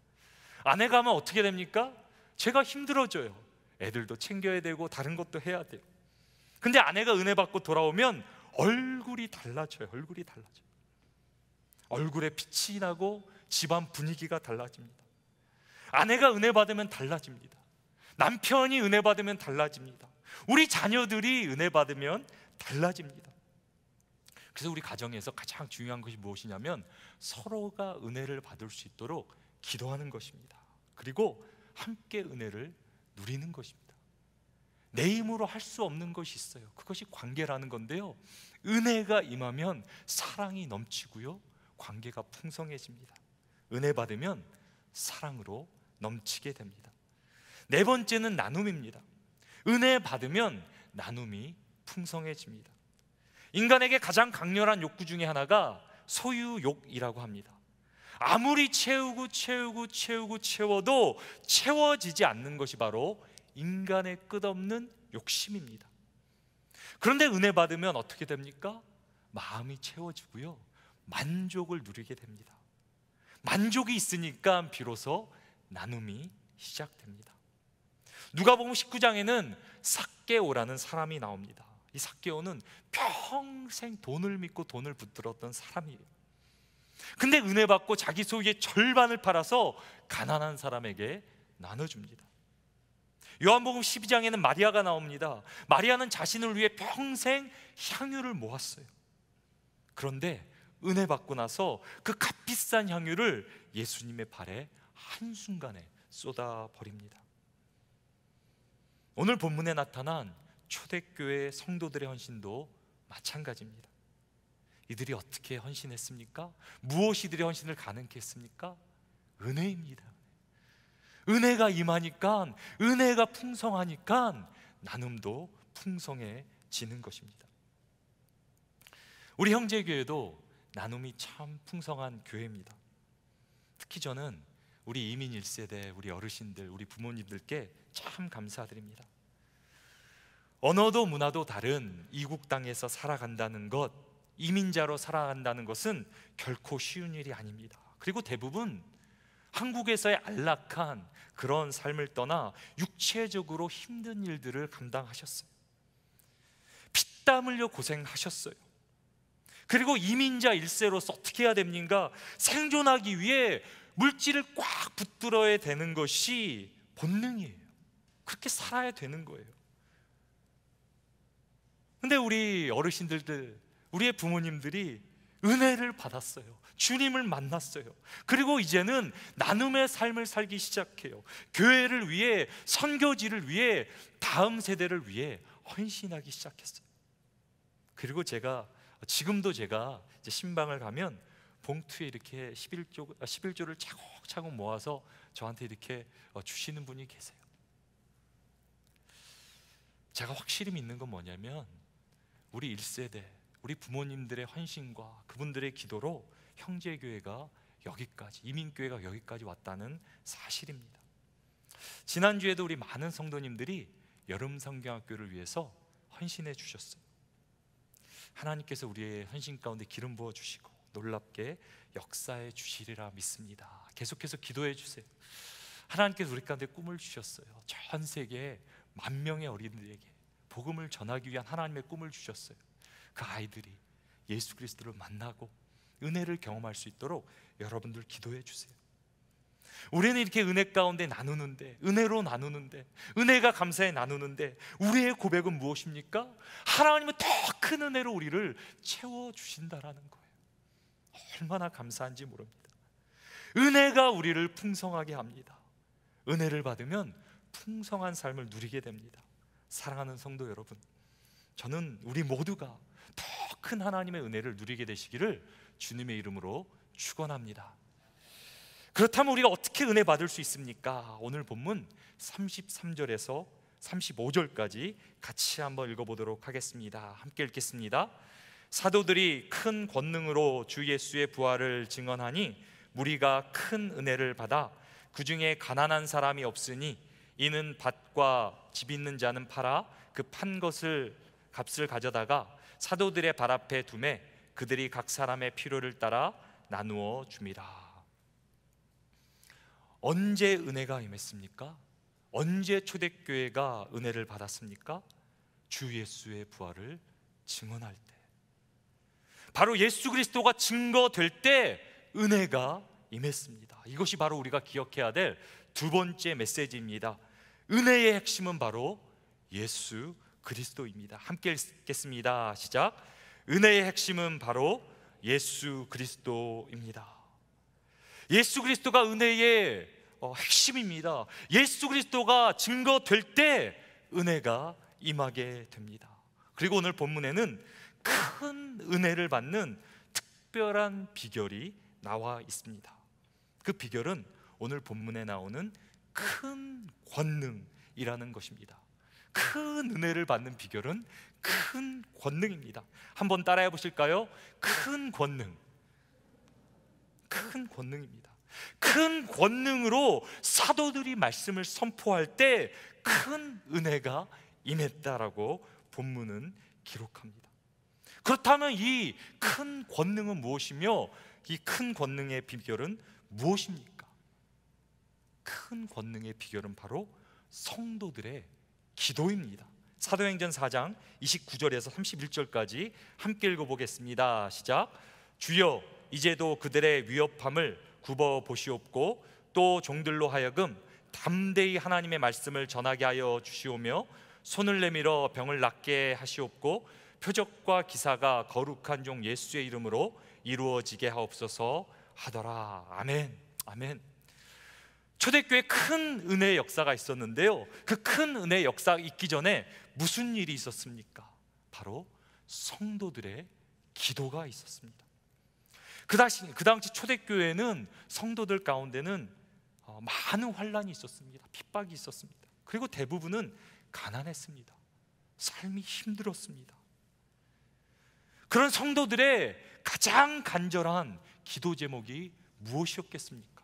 아내가 하면 어떻게 됩니까? 제가 힘들어져요. 애들도 챙겨야 되고 다른 것도 해야 돼요. 근데 아내가 은혜 받고 돌아오면 얼굴이 달라져요. 얼굴이 달라져요. 얼굴에 빛이 나고 집안 분위기가 달라집니다. 아내가 은혜 받으면 달라집니다. 남편이 은혜 받으면 달라집니다. 우리 자녀들이 은혜 받으면 달라집니다. 그래서 우리 가정에서 가장 중요한 것이 무엇이냐면 서로가 은혜를 받을 수 있도록 기도하는 것입니다. 그리고 함께 은혜를 누리는 것입니다. 내 힘으로 할 수 없는 것이 있어요. 그것이 관계라는 건데요, 은혜가 임하면 사랑이 넘치고요, 관계가 풍성해집니다. 은혜 받으면 사랑으로 넘치게 됩니다. 네 번째는 나눔입니다. 은혜 받으면 나눔이 풍성해집니다. 인간에게 가장 강렬한 욕구 중에 하나가 소유욕이라고 합니다. 아무리 채워도 채워지지 않는 것이 바로 인간의 끝없는 욕심입니다. 그런데 은혜 받으면 어떻게 됩니까? 마음이 채워지고요, 만족을 누리게 됩니다. 만족이 있으니까 비로소 나눔이 시작됩니다. 누가복음 19장에는 삭개오라는 사람이 나옵니다. 이 삭개오는 평생 돈을 믿고 돈을 붙들었던 사람이에요. 근데 은혜 받고 자기 소유의 절반을 팔아서 가난한 사람에게 나눠줍니다. 요한복음 12장에는 마리아가 나옵니다. 마리아는 자신을 위해 평생 향유를 모았어요. 그런데 은혜 받고 나서 그 값비싼 향유를 예수님의 발에 한순간에 쏟아버립니다. 오늘 본문에 나타난 초대교회 성도들의 헌신도 마찬가지입니다. 이들이 어떻게 헌신했습니까? 무엇이 이들의 헌신을 가능케 했습니까? 은혜입니다. 은혜가 임하니까, 은혜가 풍성하니까 나눔도 풍성해지는 것입니다. 우리 형제교회도 나눔이 참 풍성한 교회입니다. 특히 저는 우리 이민 1세대, 우리 어르신들, 우리 부모님들께 참 감사드립니다. 언어도 문화도 다른 이국 땅에서 살아간다는 것, 이민자로 살아간다는 것은 결코 쉬운 일이 아닙니다. 그리고 대부분 한국에서의 안락한 그런 삶을 떠나 육체적으로 힘든 일들을 감당하셨어요. 피땀 흘려 고생하셨어요. 그리고 이민자 1세로서 어떻게 해야 됩니까? 생존하기 위해 물질을 꽉 붙들어야 되는 것이 본능이에요. 그렇게 살아야 되는 거예요. 근데 우리 어르신들, 우리의 부모님들이 은혜를 받았어요. 주님을 만났어요. 그리고 이제는 나눔의 삶을 살기 시작해요. 교회를 위해, 선교지를 위해, 다음 세대를 위해 헌신하기 시작했어요. 그리고 지금도 제가 이제 신방을 가면 봉투에 이렇게 11조를 차곡차곡 모아서 저한테 이렇게 주시는 분이 계세요. 제가 확실히 믿는 건 뭐냐면, 우리 1세대, 우리 부모님들의 헌신과 그분들의 기도로 형제교회가 여기까지, 이민교회가 여기까지 왔다는 사실입니다. 지난주에도 우리 많은 성도님들이 여름성경학교를 위해서 헌신해 주셨어요. 하나님께서 우리의 헌신 가운데 기름 부어 주시고 놀랍게 역사해 주시리라 믿습니다. 계속해서 기도해 주세요. 하나님께서 우리 가운데 꿈을 주셨어요. 전 세계 10,000명의 어린이들에게 복음을 전하기 위한 하나님의 꿈을 주셨어요. 그 아이들이 예수 그리스도를 만나고 은혜를 경험할 수 있도록 여러분들 기도해 주세요. 우리는 이렇게 은혜 가운데 나누는데, 은혜로 나누는데, 은혜가 감사해 나누는데, 우리의 고백은 무엇입니까? 하나님은 더 큰 은혜로 우리를 채워주신다라는 거예요. 얼마나 감사한지 모릅니다. 은혜가 우리를 풍성하게 합니다. 은혜를 받으면 풍성한 삶을 누리게 됩니다. 사랑하는 성도 여러분, 저는 우리 모두가 더 큰 하나님의 은혜를 누리게 되시기를 주님의 이름으로 축원합니다. 그렇다면 우리가 어떻게 은혜 받을 수 있습니까? 오늘 본문 33절에서 35절까지 같이 한번 읽어보도록 하겠습니다. 함께 읽겠습니다. 사도들이 큰 권능으로 주 예수의 부활을 증언하니 무리가 큰 은혜를 받아 그 중에 가난한 사람이 없으니 이는 밭과 집 있는 자는 팔아 그 판 것을 값을 가져다가 사도들의 발 앞에 두매 그들이 각 사람의 필요를 따라 나누어 줍니다. 언제 은혜가 임했습니까? 언제 초대교회가 은혜를 받았습니까? 주 예수의 부활을 증언할 때, 바로 예수 그리스도가 증거될 때 은혜가 임했습니다. 이것이 바로 우리가 기억해야 될 두 번째 메시지입니다. 은혜의 핵심은 바로 예수 그리스도입니다. 함께 읽겠습니다. 시작. 은혜의 핵심은 바로 예수 그리스도입니다. 예수 그리스도가 은혜의 핵심입니다. 예수 그리스도가 증거될 때 은혜가 임하게 됩니다. 그리고 오늘 본문에는 큰 은혜를 받는 특별한 비결이 나와 있습니다. 그 비결은 오늘 본문에 나오는 큰 권능이라는 것입니다. 큰 은혜를 받는 비결은 큰 권능입니다. 한번 따라해 보실까요? 큰 권능. 큰 권능입니다. 큰 권능으로 사도들이 말씀을 선포할 때 큰 은혜가 임했다라고 본문은 기록합니다. 그렇다면 이 큰 권능은 무엇이며 이 큰 권능의 비결은 무엇입니까? 큰 권능의 비결은 바로 성도들의 기도입니다. 사도행전 4장 29절에서 31절까지 함께 읽어보겠습니다. 시작. 주여 이제도 그들의 위협함을 굽어 보시옵고 또 종들로 하여금 담대히 하나님의 말씀을 전하게 하여 주시오며 손을 내밀어 병을 낫게 하시옵고 표적과 기사가 거룩한 종 예수의 이름으로 이루어지게 하옵소서 하더라. 아멘. 아멘. 초대교회 큰 은혜의 역사가 있었는데요, 그 큰 은혜의 역사가 있기 전에 무슨 일이 있었습니까? 바로 성도들의 기도가 있었습니다. 그 당시 초대교회는 성도들 가운데는 많은 환란이 있었습니다. 핍박이 있었습니다. 그리고 대부분은 가난했습니다. 삶이 힘들었습니다. 그런 성도들의 가장 간절한 기도 제목이 무엇이었겠습니까?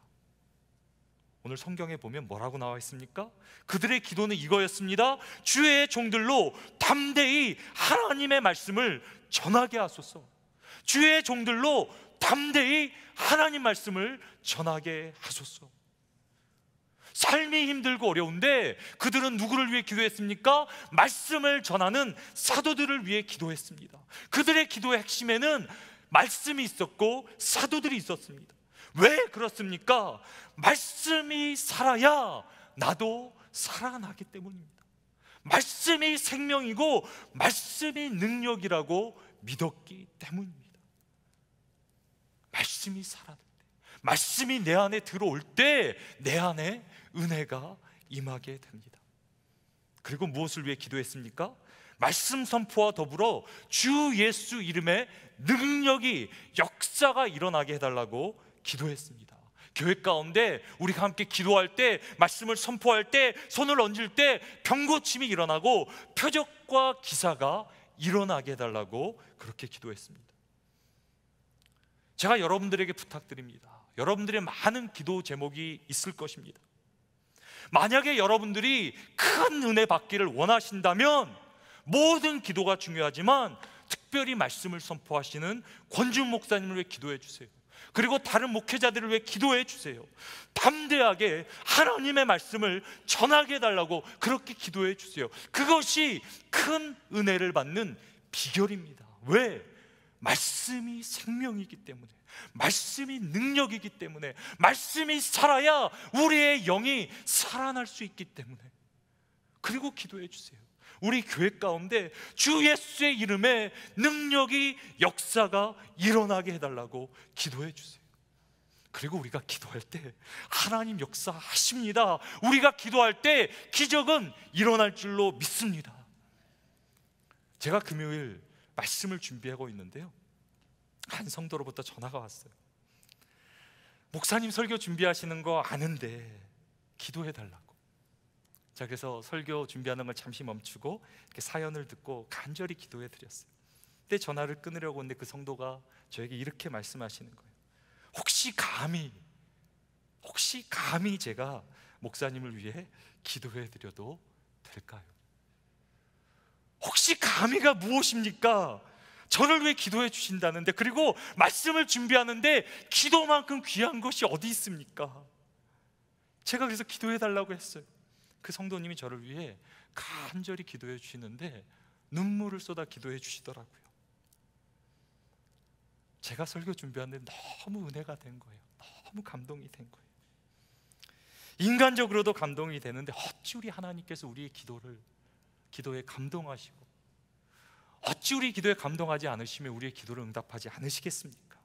오늘 성경에 보면 뭐라고 나와 있습니까? 그들의 기도는 이거였습니다. 주의 종들로 담대히 하나님의 말씀을 전하게 하소서. 주의 종들로 담대히 하나님 말씀을 전하게 하소서. 삶이 힘들고 어려운데 그들은 누구를 위해 기도했습니까? 말씀을 전하는 사도들을 위해 기도했습니다. 그들의 기도의 핵심에는 말씀이 있었고 사도들이 있었습니다. 왜 그렇습니까? 말씀이 살아야 나도 살아나기 때문입니다. 말씀이 생명이고 말씀이 능력이라고 믿었기 때문입니다. 말씀이 살아날 때, 말씀이 내 안에 들어올 때 내 안에 은혜가 임하게 됩니다. 그리고 무엇을 위해 기도했습니까? 말씀 선포와 더불어 주 예수 이름의 능력이, 역사가 일어나게 해달라고 기도했습니다. 교회 가운데 우리가 함께 기도할 때, 말씀을 선포할 때, 손을 얹을 때 병고침이 일어나고 표적과 기사가 일어나게 해달라고 그렇게 기도했습니다. 제가 여러분들에게 부탁드립니다. 여러분들의 많은 기도 제목이 있을 것입니다. 만약에 여러분들이 큰 은혜 받기를 원하신다면 모든 기도가 중요하지만 특별히 말씀을 선포하시는 권준 목사님을 위해 기도해 주세요. 그리고 다른 목회자들을 위해 기도해 주세요. 담대하게 하나님의 말씀을 전하게 해달라고 그렇게 기도해 주세요. 그것이 큰 은혜를 받는 비결입니다. 왜? 말씀이 생명이기 때문에, 말씀이 능력이기 때문에, 말씀이 살아야 우리의 영이 살아날 수 있기 때문에. 그리고 기도해 주세요. 우리 교회 가운데 주 예수의 이름에 능력이, 역사가 일어나게 해달라고 기도해 주세요. 그리고 우리가 기도할 때 하나님 역사하십니다. 우리가 기도할 때 기적은 일어날 줄로 믿습니다. 제가 금요일 말씀을 준비하고 있는데요, 한 성도로부터 전화가 왔어요. 목사님 설교 준비하시는 거 아는데 기도해 달라고. 자, 그래서 설교 준비하는 걸 잠시 멈추고 이렇게 사연을 듣고 간절히 기도해 드렸어요. 그때 전화를 끊으려고 했는데 그 성도가 저에게 이렇게 말씀하시는 거예요. 혹시 감히 제가 목사님을 위해 기도해 드려도 될까요? 혹시 감히가 무엇입니까? 저를 위해 기도해 주신다는데, 그리고 말씀을 준비하는데 기도만큼 귀한 것이 어디 있습니까? 제가 그래서 기도해 달라고 했어요. 그 성도님이 저를 위해 간절히 기도해 주시는데 눈물을 쏟아 기도해 주시더라고요. 제가 설교 준비하는데 너무 은혜가 된 거예요. 너무 감동이 된 거예요. 인간적으로도 감동이 되는데 어찌 우리 하나님께서 우리의 기도에 감동하시고, 어찌 우리 기도에 감동하지 않으시면 우리의 기도를 응답하지 않으시겠습니까?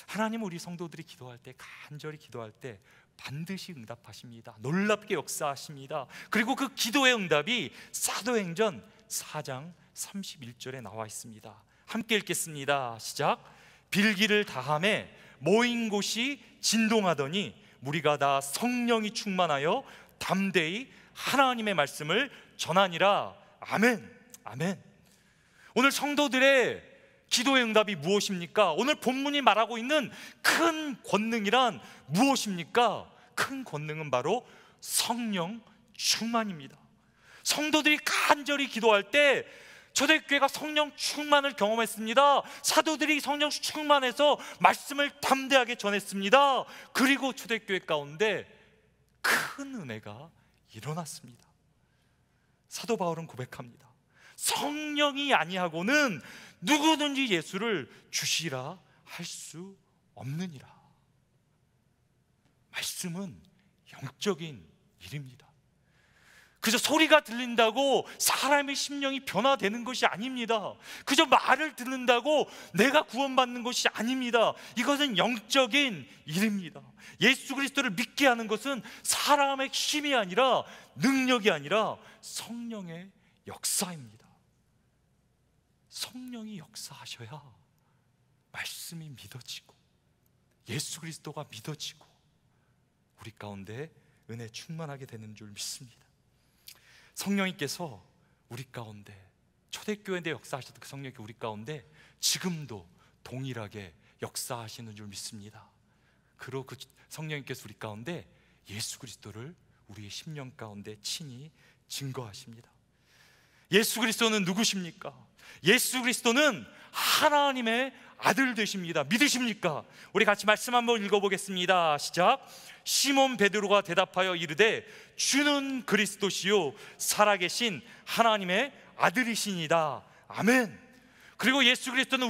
하나님은 우리 성도들이 기도할 때, 간절히 기도할 때 반드시 응답하십니다. 놀랍게 역사하십니다. 그리고 그 기도의 응답이 사도행전 4장 31절에 나와 있습니다. 함께 읽겠습니다. 시작. 빌기를 다함에 모인 곳이 진동하더니 무리가 다 성령이 충만하여 담대히 하나님의 말씀을 전하니라. 아멘. 아멘. 오늘 성도들의 기도의 응답이 무엇입니까? 오늘 본문이 말하고 있는 큰 권능이란 무엇입니까? 큰 권능은 바로 성령 충만입니다. 성도들이 간절히 기도할 때 초대교회가 성령 충만을 경험했습니다. 사도들이 성령 충만해서 말씀을 담대하게 전했습니다. 그리고 초대교회 가운데 큰 은혜가 일어났습니다. 사도 바울은 고백합니다. 성령이 아니하고는 누구든지 예수를 주시라 할 수 없느니라. 말씀은 영적인 일입니다. 그저 소리가 들린다고 사람의 심령이 변화되는 것이 아닙니다. 그저 말을 듣는다고 내가 구원받는 것이 아닙니다. 이것은 영적인 일입니다. 예수 그리스도를 믿게 하는 것은 사람의 힘이 아니라 능력이 아니라 성령의 역사입니다. 성령이 역사하셔야 말씀이 믿어지고 예수 그리스도가 믿어지고 우리 가운데 은혜 충만하게 되는 줄 믿습니다. 성령님께서 우리 가운데 초대교회에 역사하셨던 그 성령이 우리 가운데 지금도 동일하게 역사하시는 줄 믿습니다. 그리고 그 성령님께서 우리 가운데 예수 그리스도를 우리의 심령 가운데 친히 증거하십니다. 예수 그리스도는 누구십니까? 예수 그리스도는 하나님의 아들 되십니다. 믿으십니까? 우리 같이 말씀 한번 읽어보겠습니다. 시작. 시몬 베드로가 대답하여 이르되 주는 그리스도시요 살아계신 하나님의 아들이시니다. 아멘. 그리고 예수 그리스도는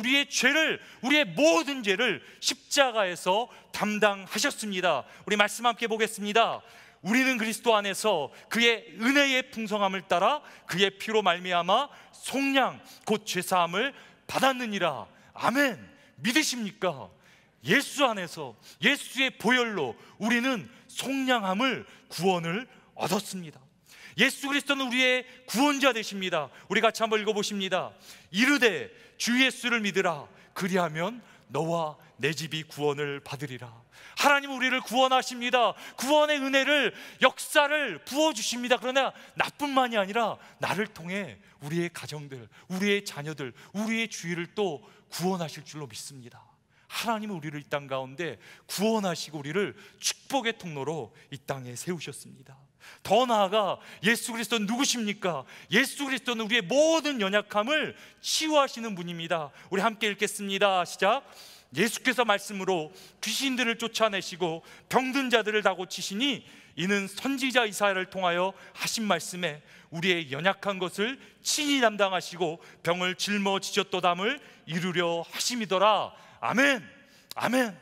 우리의 모든 죄를 십자가에서 담당하셨습니다. 우리 말씀 함께 보겠습니다. 우리는 그리스도 안에서 그의 은혜의 풍성함을 따라 그의 피로 말미암아 속량 곧 죄사함을 받았느니라. 아멘. 믿으십니까? 예수 안에서 예수의 보혈로 우리는 속량함을 구원을 얻었습니다. 예수 그리스도는 우리의 구원자 되십니다. 우리 같이 한번 읽어보십니다. 이르되 주 예수를 믿으라 그리하면 너와 내 집이 구원을 받으리라. 하나님은 우리를 구원하십니다. 구원의 은혜를 역사를 부어주십니다. 그러나 나뿐만이 아니라 나를 통해 우리의 가정들, 우리의 자녀들, 우리의 주위를 또 구원하실 줄로 믿습니다. 하나님은 우리를 이 땅 가운데 구원하시고 우리를 축복의 통로로 이 땅에 세우셨습니다. 더 나아가 예수 그리스도는 누구십니까? 예수 그리스도는 우리의 모든 연약함을 치유하시는 분입니다. 우리 함께 읽겠습니다. 시작. 예수께서 말씀으로 귀신들을 쫓아내시고 병든 자들을 다 고치시니 이는 선지자 이사야를 통하여 하신 말씀에 우리의 연약한 것을 친히 담당하시고 병을 짊어지셨도담을 이루려 하심이더라. 아멘. 아멘.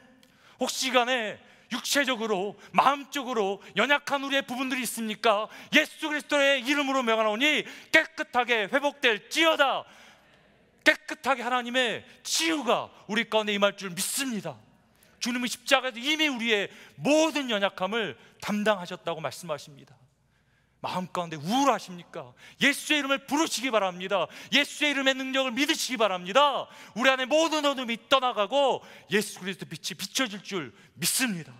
혹시 간에 육체적으로 마음적으로 연약한 우리의 부분들이 있습니까? 예수 그리스도의 이름으로 명하노니 깨끗하게 회복될지어다. 깨끗하게 하나님의 치유가 우리 가운데 임할 줄 믿습니다. 주님은 십자가에서 이미 우리의 모든 연약함을 담당하셨다고 말씀하십니다. 마음 가운데 우울하십니까? 예수의 이름을 부르시기 바랍니다. 예수의 이름의 능력을 믿으시기 바랍니다. 우리 안에 모든 어둠이 떠나가고 예수 그리스도 빛이 비춰질 줄 믿습니다.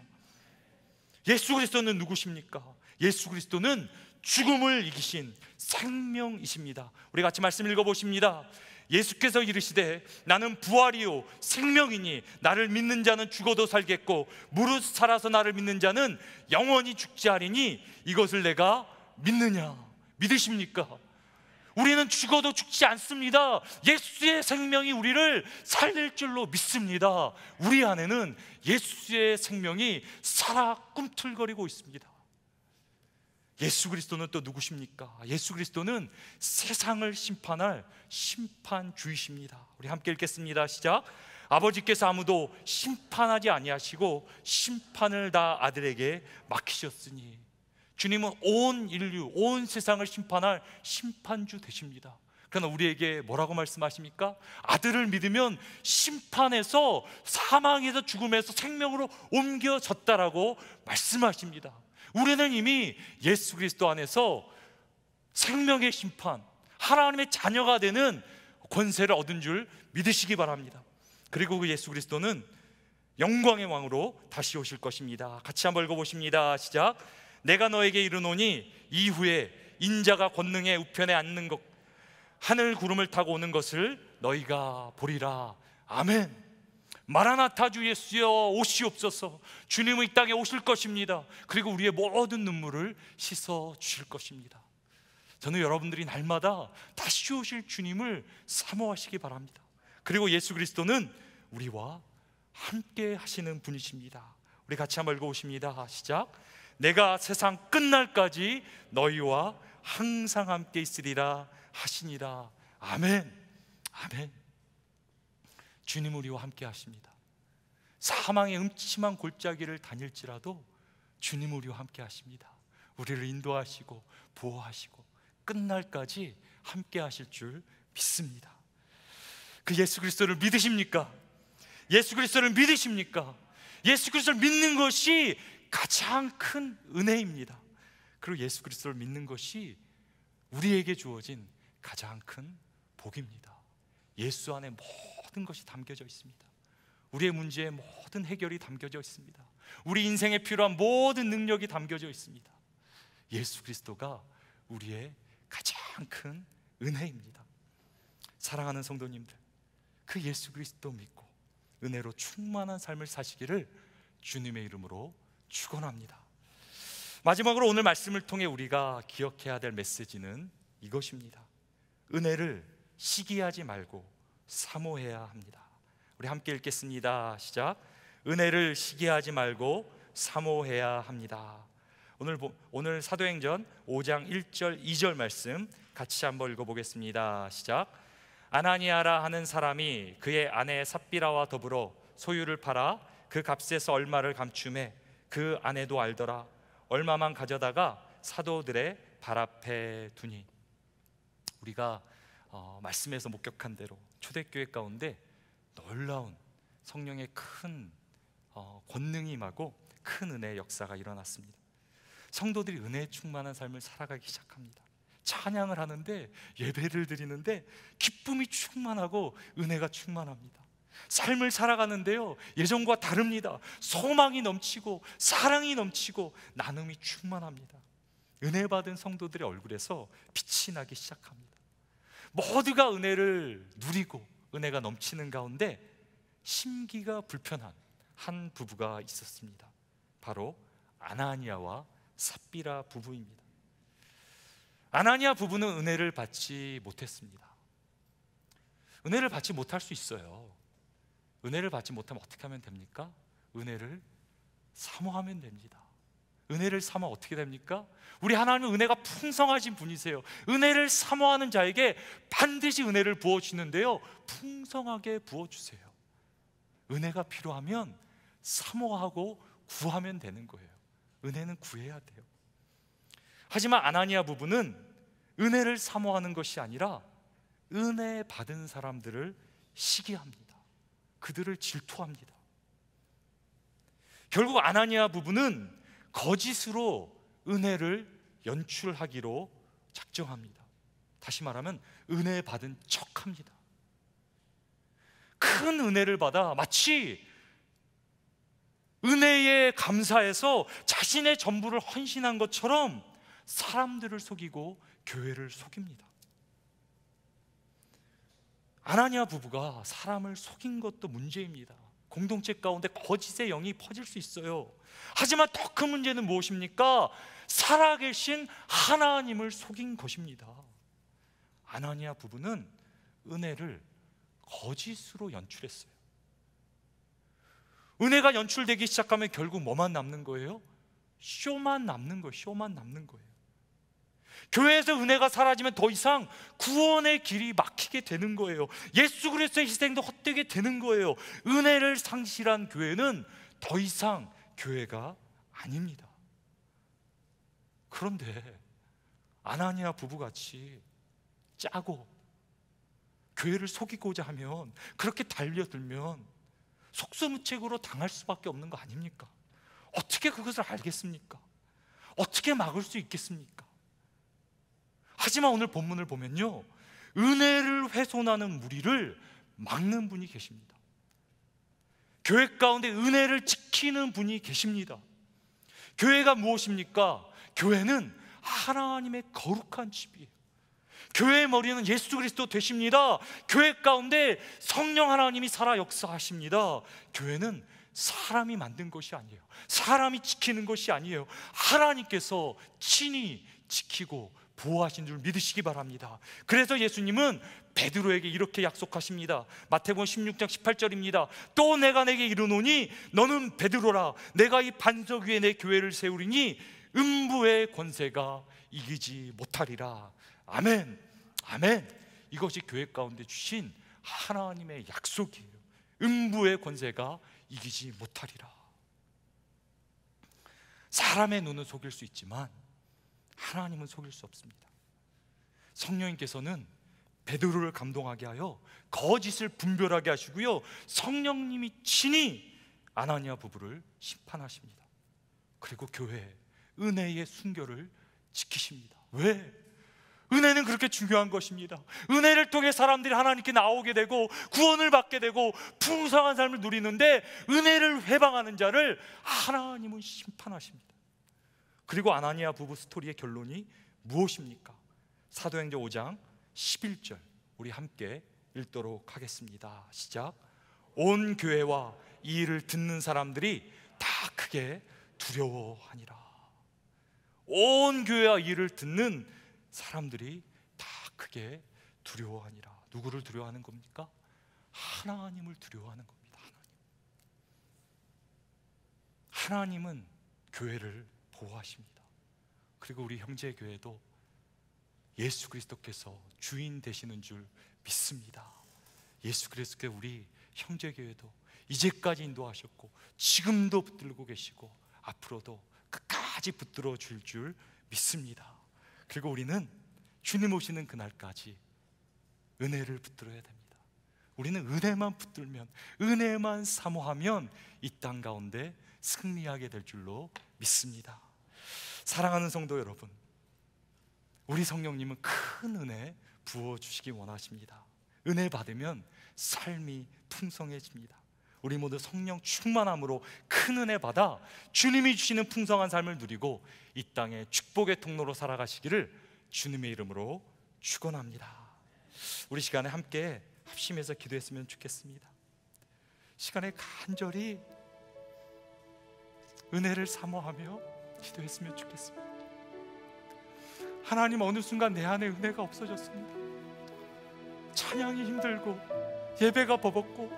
예수 그리스도는 누구십니까? 예수 그리스도는 죽음을 이기신 생명이십니다. 우리 같이 말씀 읽어보십니다. 예수께서 이르시되 나는 부활이요 생명이니 나를 믿는 자는 죽어도 살겠고 무릇 살아서 나를 믿는 자는 영원히 죽지 않으니 이것을 내가 믿느냐? 믿으십니까? 우리는 죽어도 죽지 않습니다. 예수의 생명이 우리를 살릴 줄로 믿습니다. 우리 안에는 예수의 생명이 살아 꿈틀거리고 있습니다. 예수 그리스도는 또 누구십니까? 예수 그리스도는 세상을 심판할 심판주이십니다. 우리 함께 읽겠습니다. 시작. 아버지께서 아무도 심판하지 아니하시고 심판을 다 아들에게 맡기셨으니 주님은 온 인류, 온 세상을 심판할 심판주 되십니다. 그러나 우리에게 뭐라고 말씀하십니까? 아들을 믿으면 심판에서 사망에서 죽음에서 생명으로 옮겨졌다라고 말씀하십니다. 우리는 이미 예수 그리스도 안에서 생명의 심판, 하나님의 자녀가 되는 권세를 얻은 줄 믿으시기 바랍니다. 그리고 그 예수 그리스도는 영광의 왕으로 다시 오실 것입니다. 같이 한번 읽어보십니다. 시작. 내가 너에게 이르노니 이후에 인자가 권능의 우편에 앉는 것, 하늘 구름을 타고 오는 것을 너희가 보리라. 아멘. 마라나타 주 예수여 오시옵소서. 주님은 이 땅에 오실 것입니다. 그리고 우리의 모든 눈물을 씻어 주실 것입니다. 저는 여러분들이 날마다 다시 오실 주님을 사모하시기 바랍니다. 그리고 예수 그리스도는 우리와 함께 하시는 분이십니다. 우리 같이 한번 읽어보십니다. 시작. 내가 세상 끝날까지 너희와 항상 함께 있으리라 하시니라. 아멘. 아멘. 주님 우리와 함께 하십니다. 사망의 음침한 골짜기를 다닐지라도 주님 우리와 함께 하십니다. 우리를 인도하시고 보호하시고 끝날까지 함께 하실 줄 믿습니다. 그 예수 그리스도를 믿으십니까? 예수 그리스도를 믿으십니까? 예수 그리스도를 믿는 것이 가장 큰 은혜입니다. 그리고 예수 그리스도를 믿는 것이 우리에게 주어진 가장 큰 복입니다. 예수 안에 모든 것이 담겨져 있습니다. 우리의 문제의 모든 해결이 담겨져 있습니다. 우리 인생에 필요한 모든 능력이 담겨져 있습니다. 예수 그리스도가 우리의 가장 큰 은혜입니다. 사랑하는 성도님들, 그 예수 그리스도 믿고 은혜로 충만한 삶을 사시기를 주님의 이름으로 축원합니다. 마지막으로 오늘 말씀을 통해 우리가 기억해야 될 메시지는 이것입니다. 은혜를 시기하지 말고 사모해야 합니다. 우리 함께 읽겠습니다. 시작. 은혜를 시기하지 말고 사모해야 합니다. 오늘 사도행전 5장 1절 2절 말씀 같이 한번 읽어보겠습니다. 시작. 아나니아라 하는 사람이 그의 아내 삽비라와 더불어 소유를 팔아 그 값에서 얼마를 감춤해 그 아내도 알더라. 얼마만 가져다가 사도들의 발 앞에 두니. 우리가 말씀에서 목격한 대로 초대교회 가운데 놀라운 성령의 큰 권능이 임하고 큰 은혜의 역사가 일어났습니다. 성도들이 은혜에 충만한 삶을 살아가기 시작합니다. 찬양을 하는데, 예배를 드리는데 기쁨이 충만하고 은혜가 충만합니다. 삶을 살아가는데요, 예전과 다릅니다. 소망이 넘치고 사랑이 넘치고 나눔이 충만합니다. 은혜 받은 성도들의 얼굴에서 빛이 나기 시작합니다. 모두가 은혜를 누리고 은혜가 넘치는 가운데 심기가 불편한 한 부부가 있었습니다. 바로 아나니아와 삽비라 부부입니다. 아나니아 부부는 은혜를 받지 못했습니다. 은혜를 받지 못할 수 있어요. 은혜를 받지 못하면 어떻게 하면 됩니까? 은혜를 사모하면 됩니다. 은혜를 사모 어떻게 됩니까? 우리 하나님은 은혜가 풍성하신 분이세요. 은혜를 사모하는 자에게 반드시 은혜를 부어주는데요, 풍성하게 부어주세요. 은혜가 필요하면 사모하고 구하면 되는 거예요. 은혜는 구해야 돼요. 하지만 아나니아 부부는 은혜를 사모하는 것이 아니라 은혜 받은 사람들을 시기합니다. 그들을 질투합니다. 결국 아나니아 부부는 거짓으로 은혜를 연출하기로 작정합니다. 다시 말하면 은혜 받은 척합니다. 큰 은혜를 받아 마치 은혜에 감사해서 자신의 전부를 헌신한 것처럼 사람들을 속이고 교회를 속입니다. 아나니아 부부가 사람을 속인 것도 문제입니다. 공동체 가운데 거짓의 영이 퍼질 수 있어요. 하지만 더 큰 문제는 무엇입니까? 살아계신 하나님을 속인 것입니다. 아나니아 부부는 은혜를 거짓으로 연출했어요. 은혜가 연출되기 시작하면 결국 뭐만 남는 거예요? 쇼만 남는 거예요. 쇼만 남는 거예요. 교회에서 은혜가 사라지면 더 이상 구원의 길이 막히게 되는 거예요. 예수 그리스도의 희생도 헛되게 되는 거예요. 은혜를 상실한 교회는 더 이상 교회가 아닙니다. 그런데 아나니아 부부같이 짜고 교회를 속이고자 하면, 그렇게 달려들면 속수무책으로 당할 수밖에 없는 거 아닙니까? 어떻게 그것을 알겠습니까? 어떻게 막을 수 있겠습니까? 하지만 오늘 본문을 보면요, 은혜를 훼손하는 무리를 막는 분이 계십니다. 교회 가운데 은혜를 지키는 분이 계십니다. 교회가 무엇입니까? 교회는 하나님의 거룩한 집이에요. 교회의 머리는 예수 그리스도 되십니다. 교회 가운데 성령 하나님이 살아 역사하십니다. 교회는 사람이 만든 것이 아니에요. 사람이 지키는 것이 아니에요. 하나님께서 친히 지키고 보호하신 줄 믿으시기 바랍니다. 그래서 예수님은 베드로에게 이렇게 약속하십니다. 마태복음 16장 18절입니다. 또 내가 내게 이르노니 너는 베드로라. 내가 이 반석 위에 내 교회를 세우리니 음부의 권세가 이기지 못하리라. 아멘, 아멘. 이것이 교회 가운데 주신 하나님의 약속이에요. 음부의 권세가 이기지 못하리라. 사람의 눈은 속일 수 있지만 하나님은 속일 수 없습니다. 성령님께서는 베드로를 감동하게 하여 거짓을 분별하게 하시고요, 성령님이 친히 아나니아 부부를 심판하십니다. 그리고 교회 은혜의 순결을 지키십니다. 왜? 은혜는 그렇게 중요한 것입니다. 은혜를 통해 사람들이 하나님께 나오게 되고 구원을 받게 되고 풍성한 삶을 누리는데, 은혜를 회방하는 자를 하나님은 심판하십니다. 그리고 아나니아 부부 스토리의 결론이 무엇입니까? 사도행전 5장 11절 우리 함께 읽도록 하겠습니다. 시작. 온 교회와 이 일을 듣는 사람들이 다 크게 두려워하니라. 온 교회와 이 일을 듣는 사람들이 다 크게 두려워하니라. 누구를 두려워하는 겁니까? 하나님을 두려워하는 겁니다. 하나님은 교회를 보호하십니다. 그리고 우리 형제 교회도 예수 그리스도께서 주인 되시는 줄 믿습니다. 예수 그리스도께 우리 형제 교회도 이제까지 인도하셨고 지금도 붙들고 계시고 앞으로도 끝까지 붙들어 줄 줄 믿습니다. 그리고 우리는 주님 오시는 그날까지 은혜를 붙들어야 됩니다. 우리는 은혜만 붙들면, 은혜만 사모하면 이 땅 가운데 승리하게 될 줄로 믿습니다. 사랑하는 성도 여러분, 우리 성령님은 큰 은혜 부어주시기 원하십니다. 은혜 받으면 삶이 풍성해집니다. 우리 모두 성령 충만함으로 큰 은혜 받아 주님이 주시는 풍성한 삶을 누리고 이 땅의 축복의 통로로 살아가시기를 주님의 이름으로 축원합니다. 우리 시간에 함께 합심해서 기도했으면 좋겠습니다. 시간에 간절히 은혜를 사모하며 기도했으면 좋겠습니다. 하나님, 어느 순간 내 안에 은혜가 없어졌습니다. 찬양이 힘들고 예배가 버겁고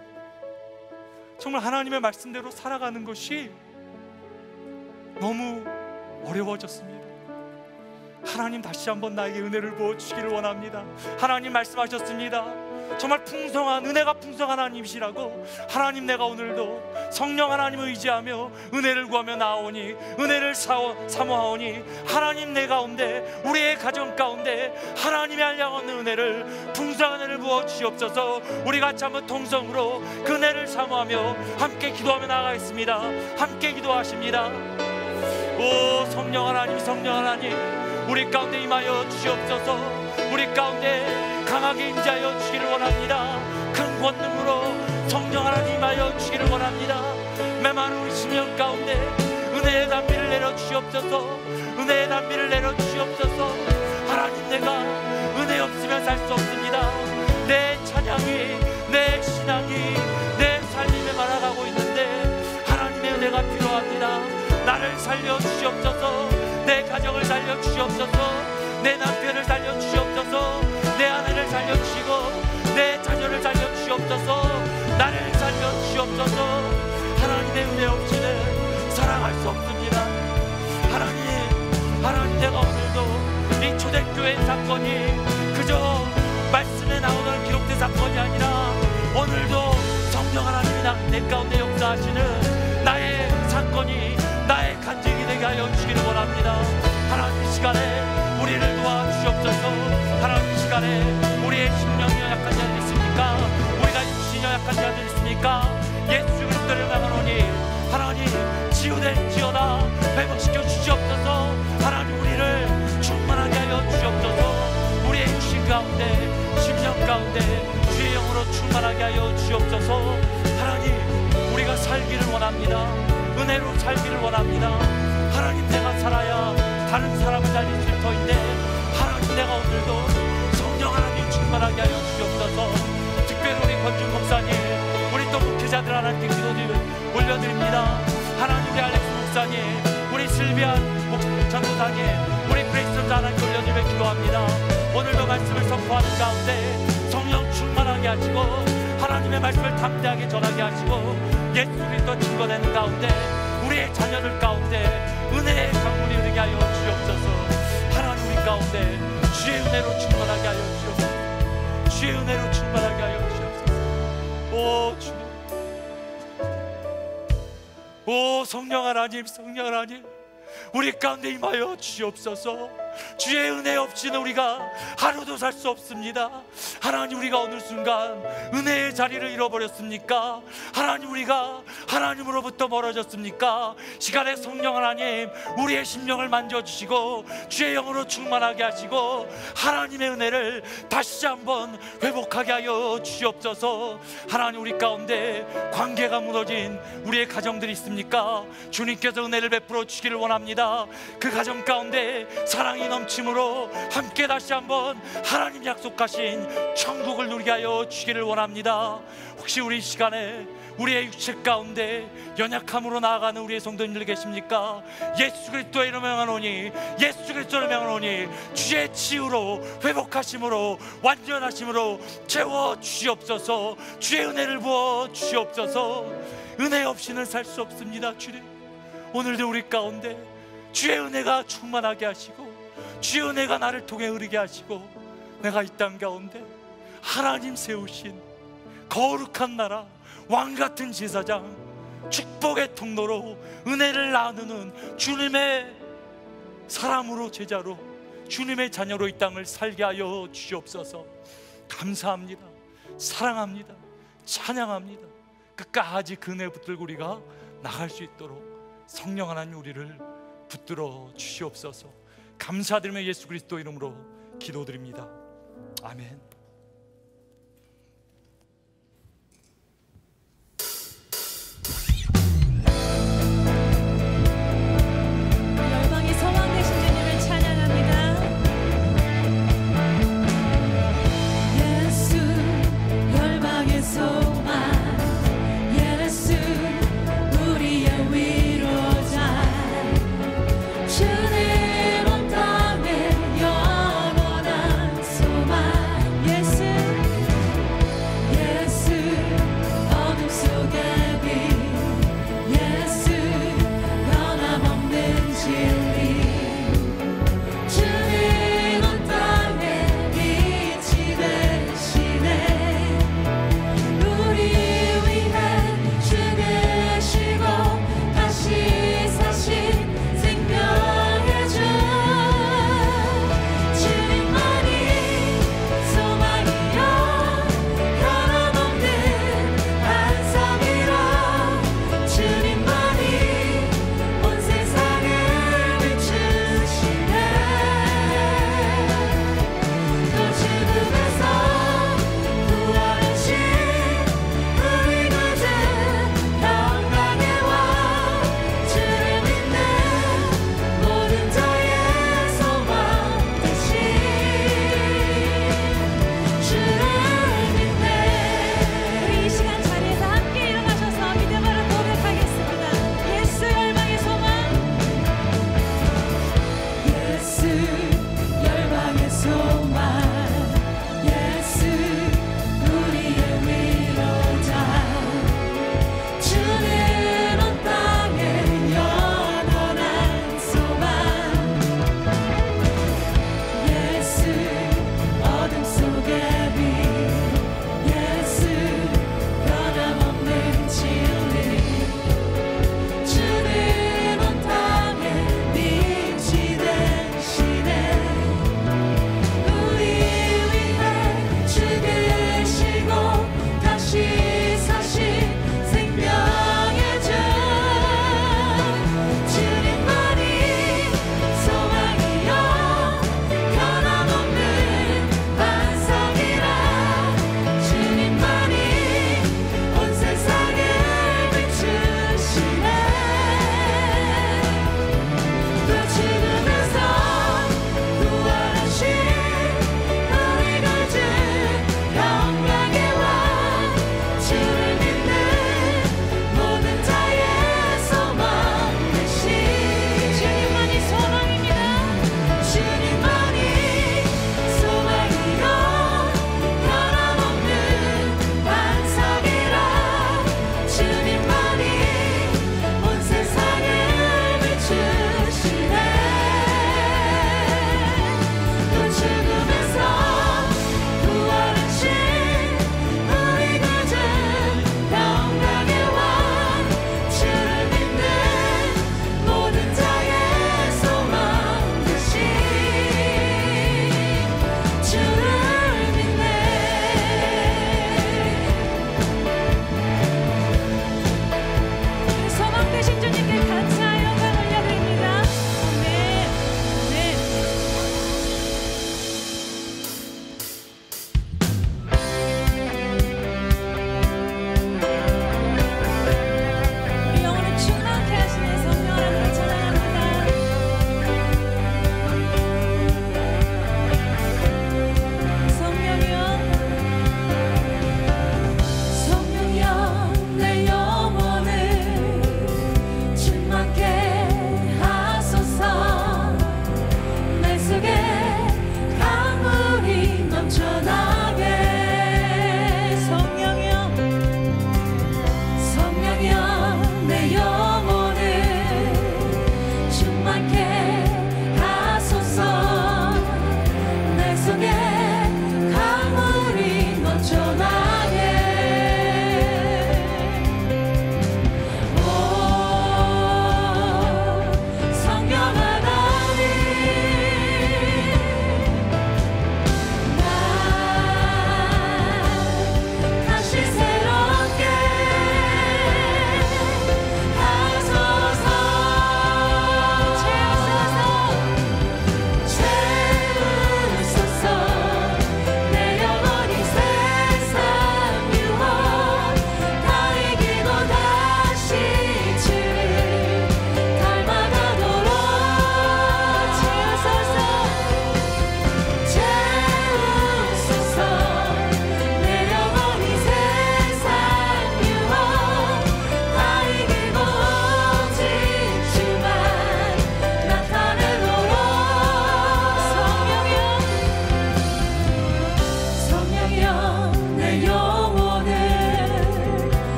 정말 하나님의 말씀대로 살아가는 것이 너무 어려워졌습니다. 하나님, 다시 한번 나에게 은혜를 부어주시기를 원합니다. 하나님 말씀하셨습니다. 정말 풍성한, 은혜가 풍성한 하나님이시라고. 하나님, 내가 오늘도 성령 하나님을 의지하며 은혜를 구하며 나아오니, 은혜를 사모하오니 하나님, 내 가운데, 우리의 가정 가운데 하나님의 한량없는 은혜를, 풍성한 은혜를 부어주시옵소서. 우리 같이 한번 통성으로 그 은혜를 사모하며 함께 기도하며 나아가겠습니다. 함께 기도하십니다. 오 성령 하나님, 성령 하나님, 우리 가운데 임하여 주시옵소서. 우리 가운데 강하게 임재하여 주시기를 원합니다. 큰 권능으로 성령 하나님 임하여 주시기를 원합니다. 메마른 우리 심령 가운데 은혜의 단비를 내려주시옵소서. 은혜의 단비를 내려주시옵소서. 하나님, 내가 은혜 없으면 살 수 없습니다. 내 찬양이, 내 신앙이, 내 삶이 메말라가고 있는데 하나님의 은혜가 필요합니다. 나를 살려주시옵소서. 내 가정을 살려주시옵소서. 내 남편을 살려주시옵소서. 내 아내를 살려주시고 내 자녀를 살려주시옵소서. 나를 살려주시옵소서. 하나님의 은혜 없이는 살아갈 수 없습니다. 하나님, 내가 오늘도 이 초대교회 사건이 그저 말씀에 나오는 기록된 사건이 아니라 오늘도 성령 하나님이 내 가운데 역사하시는 나의 사건이, 나의 간증이 되게 하여 주시기를 원합니다. 하나님, 이 시간에 우리를 도와주시옵소서. 하나님, 이 시간에 우리의 심령이 연약한 자들 있습니까? 우리가 육신이 연약한 자들 있습니까? 예수 그리스도를 나가노니 하나님, 치유될지어다 회복시켜 주시옵소서. 하나님, 우리를 충만하게 하여 주시옵소서. 우리의 육신 가운데, 심령 가운데 주의 영으로 충만하게 하여 주시옵소서. 하나님, 우리가 원합니다. 은혜로 살기를 원합니다. 하나님, 내가 살아야 다른 사람을 살릴 수 있을 터인데 하나님, 내가 오늘도 성령 하나님 충만하게 하여 주옵소서. 특별히 우리 권준 목사님, 우리 또 목회자들 하나님께 기도를 올려드립니다. 하나님, 우리 알렉스 목사님, 우리 실비안 전도사님, 우리 브레이스턴 하나님께 올려드리며 기도합니다. 오늘도 말씀을 선포하는 가운데 성령 충만하게 하시고 하나님의 말씀을 담대하게 전하게 하시고 예수 그리스도 증거되는 가운데 우리의 자녀들 가운데 은혜의 강물이 흐르게 하여 주옵소서. 하나님, 우리 가운데 주의 은혜로 충만하게 하여 주옵소서. 주의 은혜로 충만하게 하여 주옵소서. 오 주님, 오 성령 하나님, 성령 하나님, 우리 가운데 임하여 주옵소서. 주의 은혜 없이는 우리가 하루도 살 수 없습니다. 하나님, 우리가 어느 순간 은혜의 자리를 잃어버렸습니까? 하나님, 우리가 하나님으로부터 멀어졌습니까? 시간에 성령 하나님, 우리의 심령을 만져주시고 주의 영으로 충만하게 하시고 하나님의 은혜를 다시 한번 회복하게 하여 주옵소서. 하나님, 우리 가운데 관계가 무너진 우리의 가정들이 있습니까? 주님께서 은혜를 베풀어 주기를 원합니다. 그 가정 가운데 사랑이 넘침으로 함께 다시 한번 하나님 약속하신 천국을 누리게 하여 주기를 원합니다. 혹시 우리 이 시간에 우리의 육체 가운데 연약함으로 나아가는 우리의 성도님들 계십니까? 예수 그리스도의 이름을 명하노니, 예수 그리스도를 명하노니 주의 치유로, 회복하심으로, 완전하심으로 채워 주시옵소서. 주의 은혜를 부어 주시옵소서. 은혜 없이는 살 수 없습니다. 주님, 오늘도 우리 가운데 주의 은혜가 충만하게 하시고 주의 은혜가 나를 통해 흐르게 하시고 내가 이 땅 가운데 하나님 세우신 거룩한 나라, 왕같은 제사장, 축복의 통로로 은혜를 나누는 주님의 사람으로, 제자로, 주님의 자녀로 이 땅을 살게 하여 주시옵소서. 감사합니다. 사랑합니다. 찬양합니다. 끝까지 그 은혜 붙들고 우리가 나갈 수 있도록 성령 하나님 우리를 붙들어 주시옵소서. 감사드리며 예수 그리스도 이름으로 기도드립니다. 아멘. 열방의 소망 되신 주님을 찬양합니다. 예수 열방의 소망, 예수 우리의 위로자, 주님 온 땅에 영원한 소망,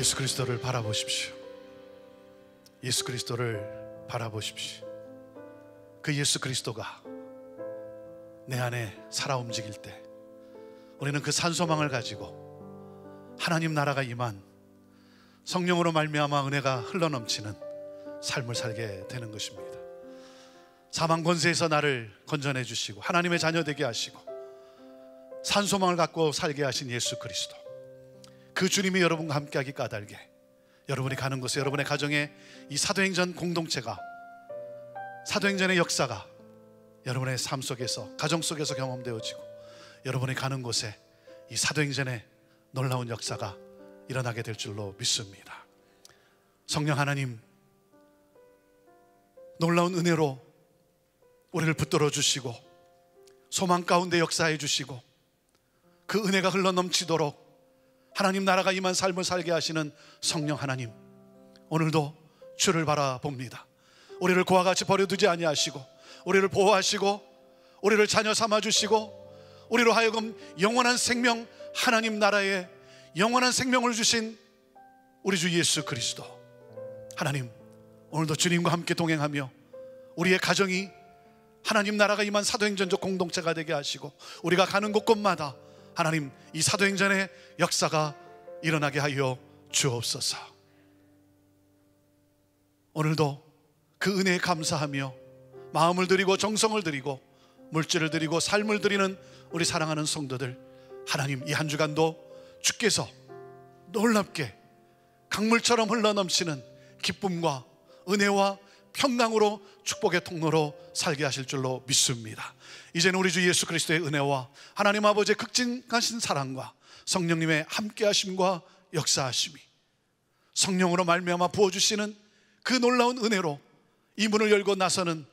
예수 그리스도를 바라보십시오. 예수 그리스도를 바라보십시오. 그 예수 그리스도가 내 안에 살아 움직일 때 우리는 그 산소망을 가지고 하나님 나라가 임한 성령으로 말미암아 은혜가 흘러넘치는 삶을 살게 되는 것입니다. 사망 권세에서 나를 건져내 주시고 하나님의 자녀 되게 하시고 산소망을 갖고 살게 하신 예수 그리스도, 그 주님이 여러분과 함께하기 까닭에 여러분이 가는 곳에, 여러분의 가정에 이 사도행전 공동체가, 사도행전의 역사가 여러분의 삶 속에서, 가정 속에서 경험되어지고 여러분이 가는 곳에 이 사도행전의 놀라운 역사가 일어나게 될 줄로 믿습니다. 성령 하나님, 놀라운 은혜로 우리를 붙들어 주시고 소망 가운데 역사해 주시고 그 은혜가 흘러 넘치도록 하나님 나라가 임한 삶을 살게 하시는 성령 하나님, 오늘도 주를 바라봅니다. 우리를 그와 같이 버려두지 아니하시고 우리를 보호하시고 우리를 자녀 삼아주시고 우리로 하여금 영원한 생명, 하나님 나라에 영원한 생명을 주신 우리 주 예수 그리스도 하나님, 오늘도 주님과 함께 동행하며 우리의 가정이 하나님 나라가 임한 사도행전적 공동체가 되게 하시고 우리가 가는 곳곳마다 하나님 이 사도행전의 역사가 일어나게 하여 주옵소서. 오늘도 그 은혜에 감사하며 마음을 드리고 정성을 드리고 물질을 드리고 삶을 드리는 우리 사랑하는 성도들, 하나님 이 한 주간도 주께서 놀랍게 강물처럼 흘러넘치는 기쁨과 은혜와 평강으로 축복의 통로로 살게 하실 줄로 믿습니다. 이제는 우리 주 예수 그리스도의 은혜와 하나님 아버지의 극진하신 사랑과 성령님의 함께하심과 역사하심이 성령으로 말미암아 부어주시는 그 놀라운 은혜로 이 문을 열고 나서는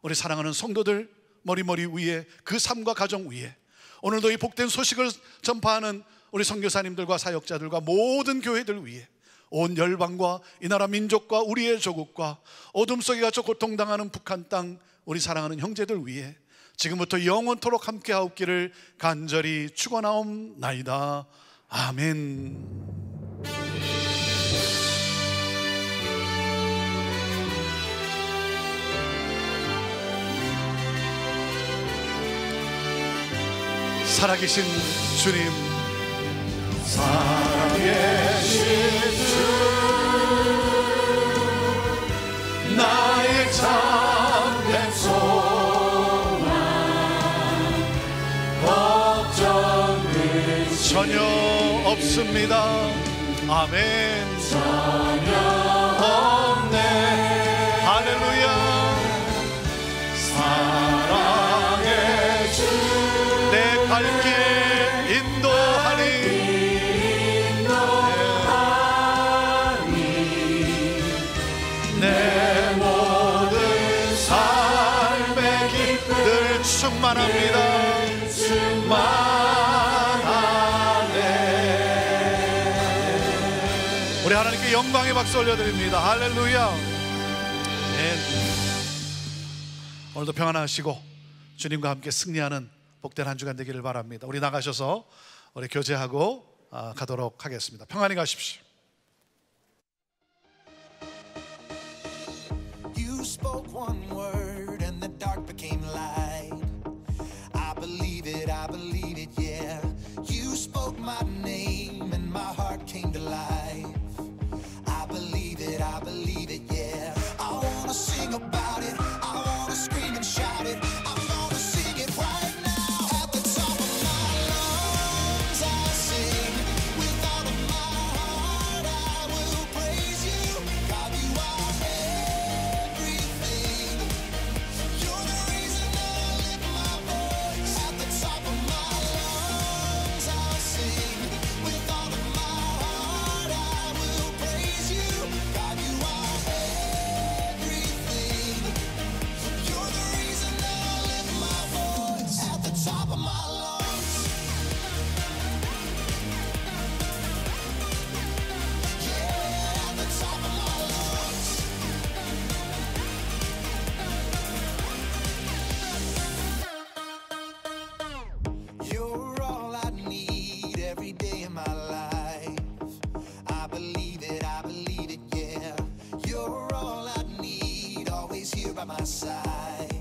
우리 사랑하는 성도들 머리 위에, 그 삶과 가정 위에 오늘도 이 복된 소식을 전파하는 우리 선교사님들과 사역자들과 모든 교회들 위에 온 열방과 이 나라 민족과 우리의 조국과 어둠 속에 갇혀 고통당하는 북한 땅 우리 사랑하는 형제들 위에 지금부터 영원토록 함께하옵기를 간절히 축원하옵나이다. 아멘. 살아계신 주님, 살아계신 주, 나의 참된 소망, 걱정은 전혀 없습니다. 아멘. 전혀 없네. 할렐루야. 사랑의 주, 내 갈 길 인도하니 내 모든 삶의 기쁨 충만합니다. 충만하네. 우리 하나님께 영광의 박수 올려드립니다. 할렐루야. 네. 오늘도 평안하시고 주님과 함께 승리하는 복된 한 주간 되기를 바랍니다. 우리 나가셔서 우리 교제하고 가도록 하겠습니다. 평안히 가십시오. You spoke one word and the dark became light. I believe it, yeah. You spoke my name and my heart came to life. I believe it, yeah. I wanna sing about it, I wanna scream and shout it. I'm gonna sing it right now at the top of my lungs. I sing with all of my heart. I will praise you, God. You are everything side.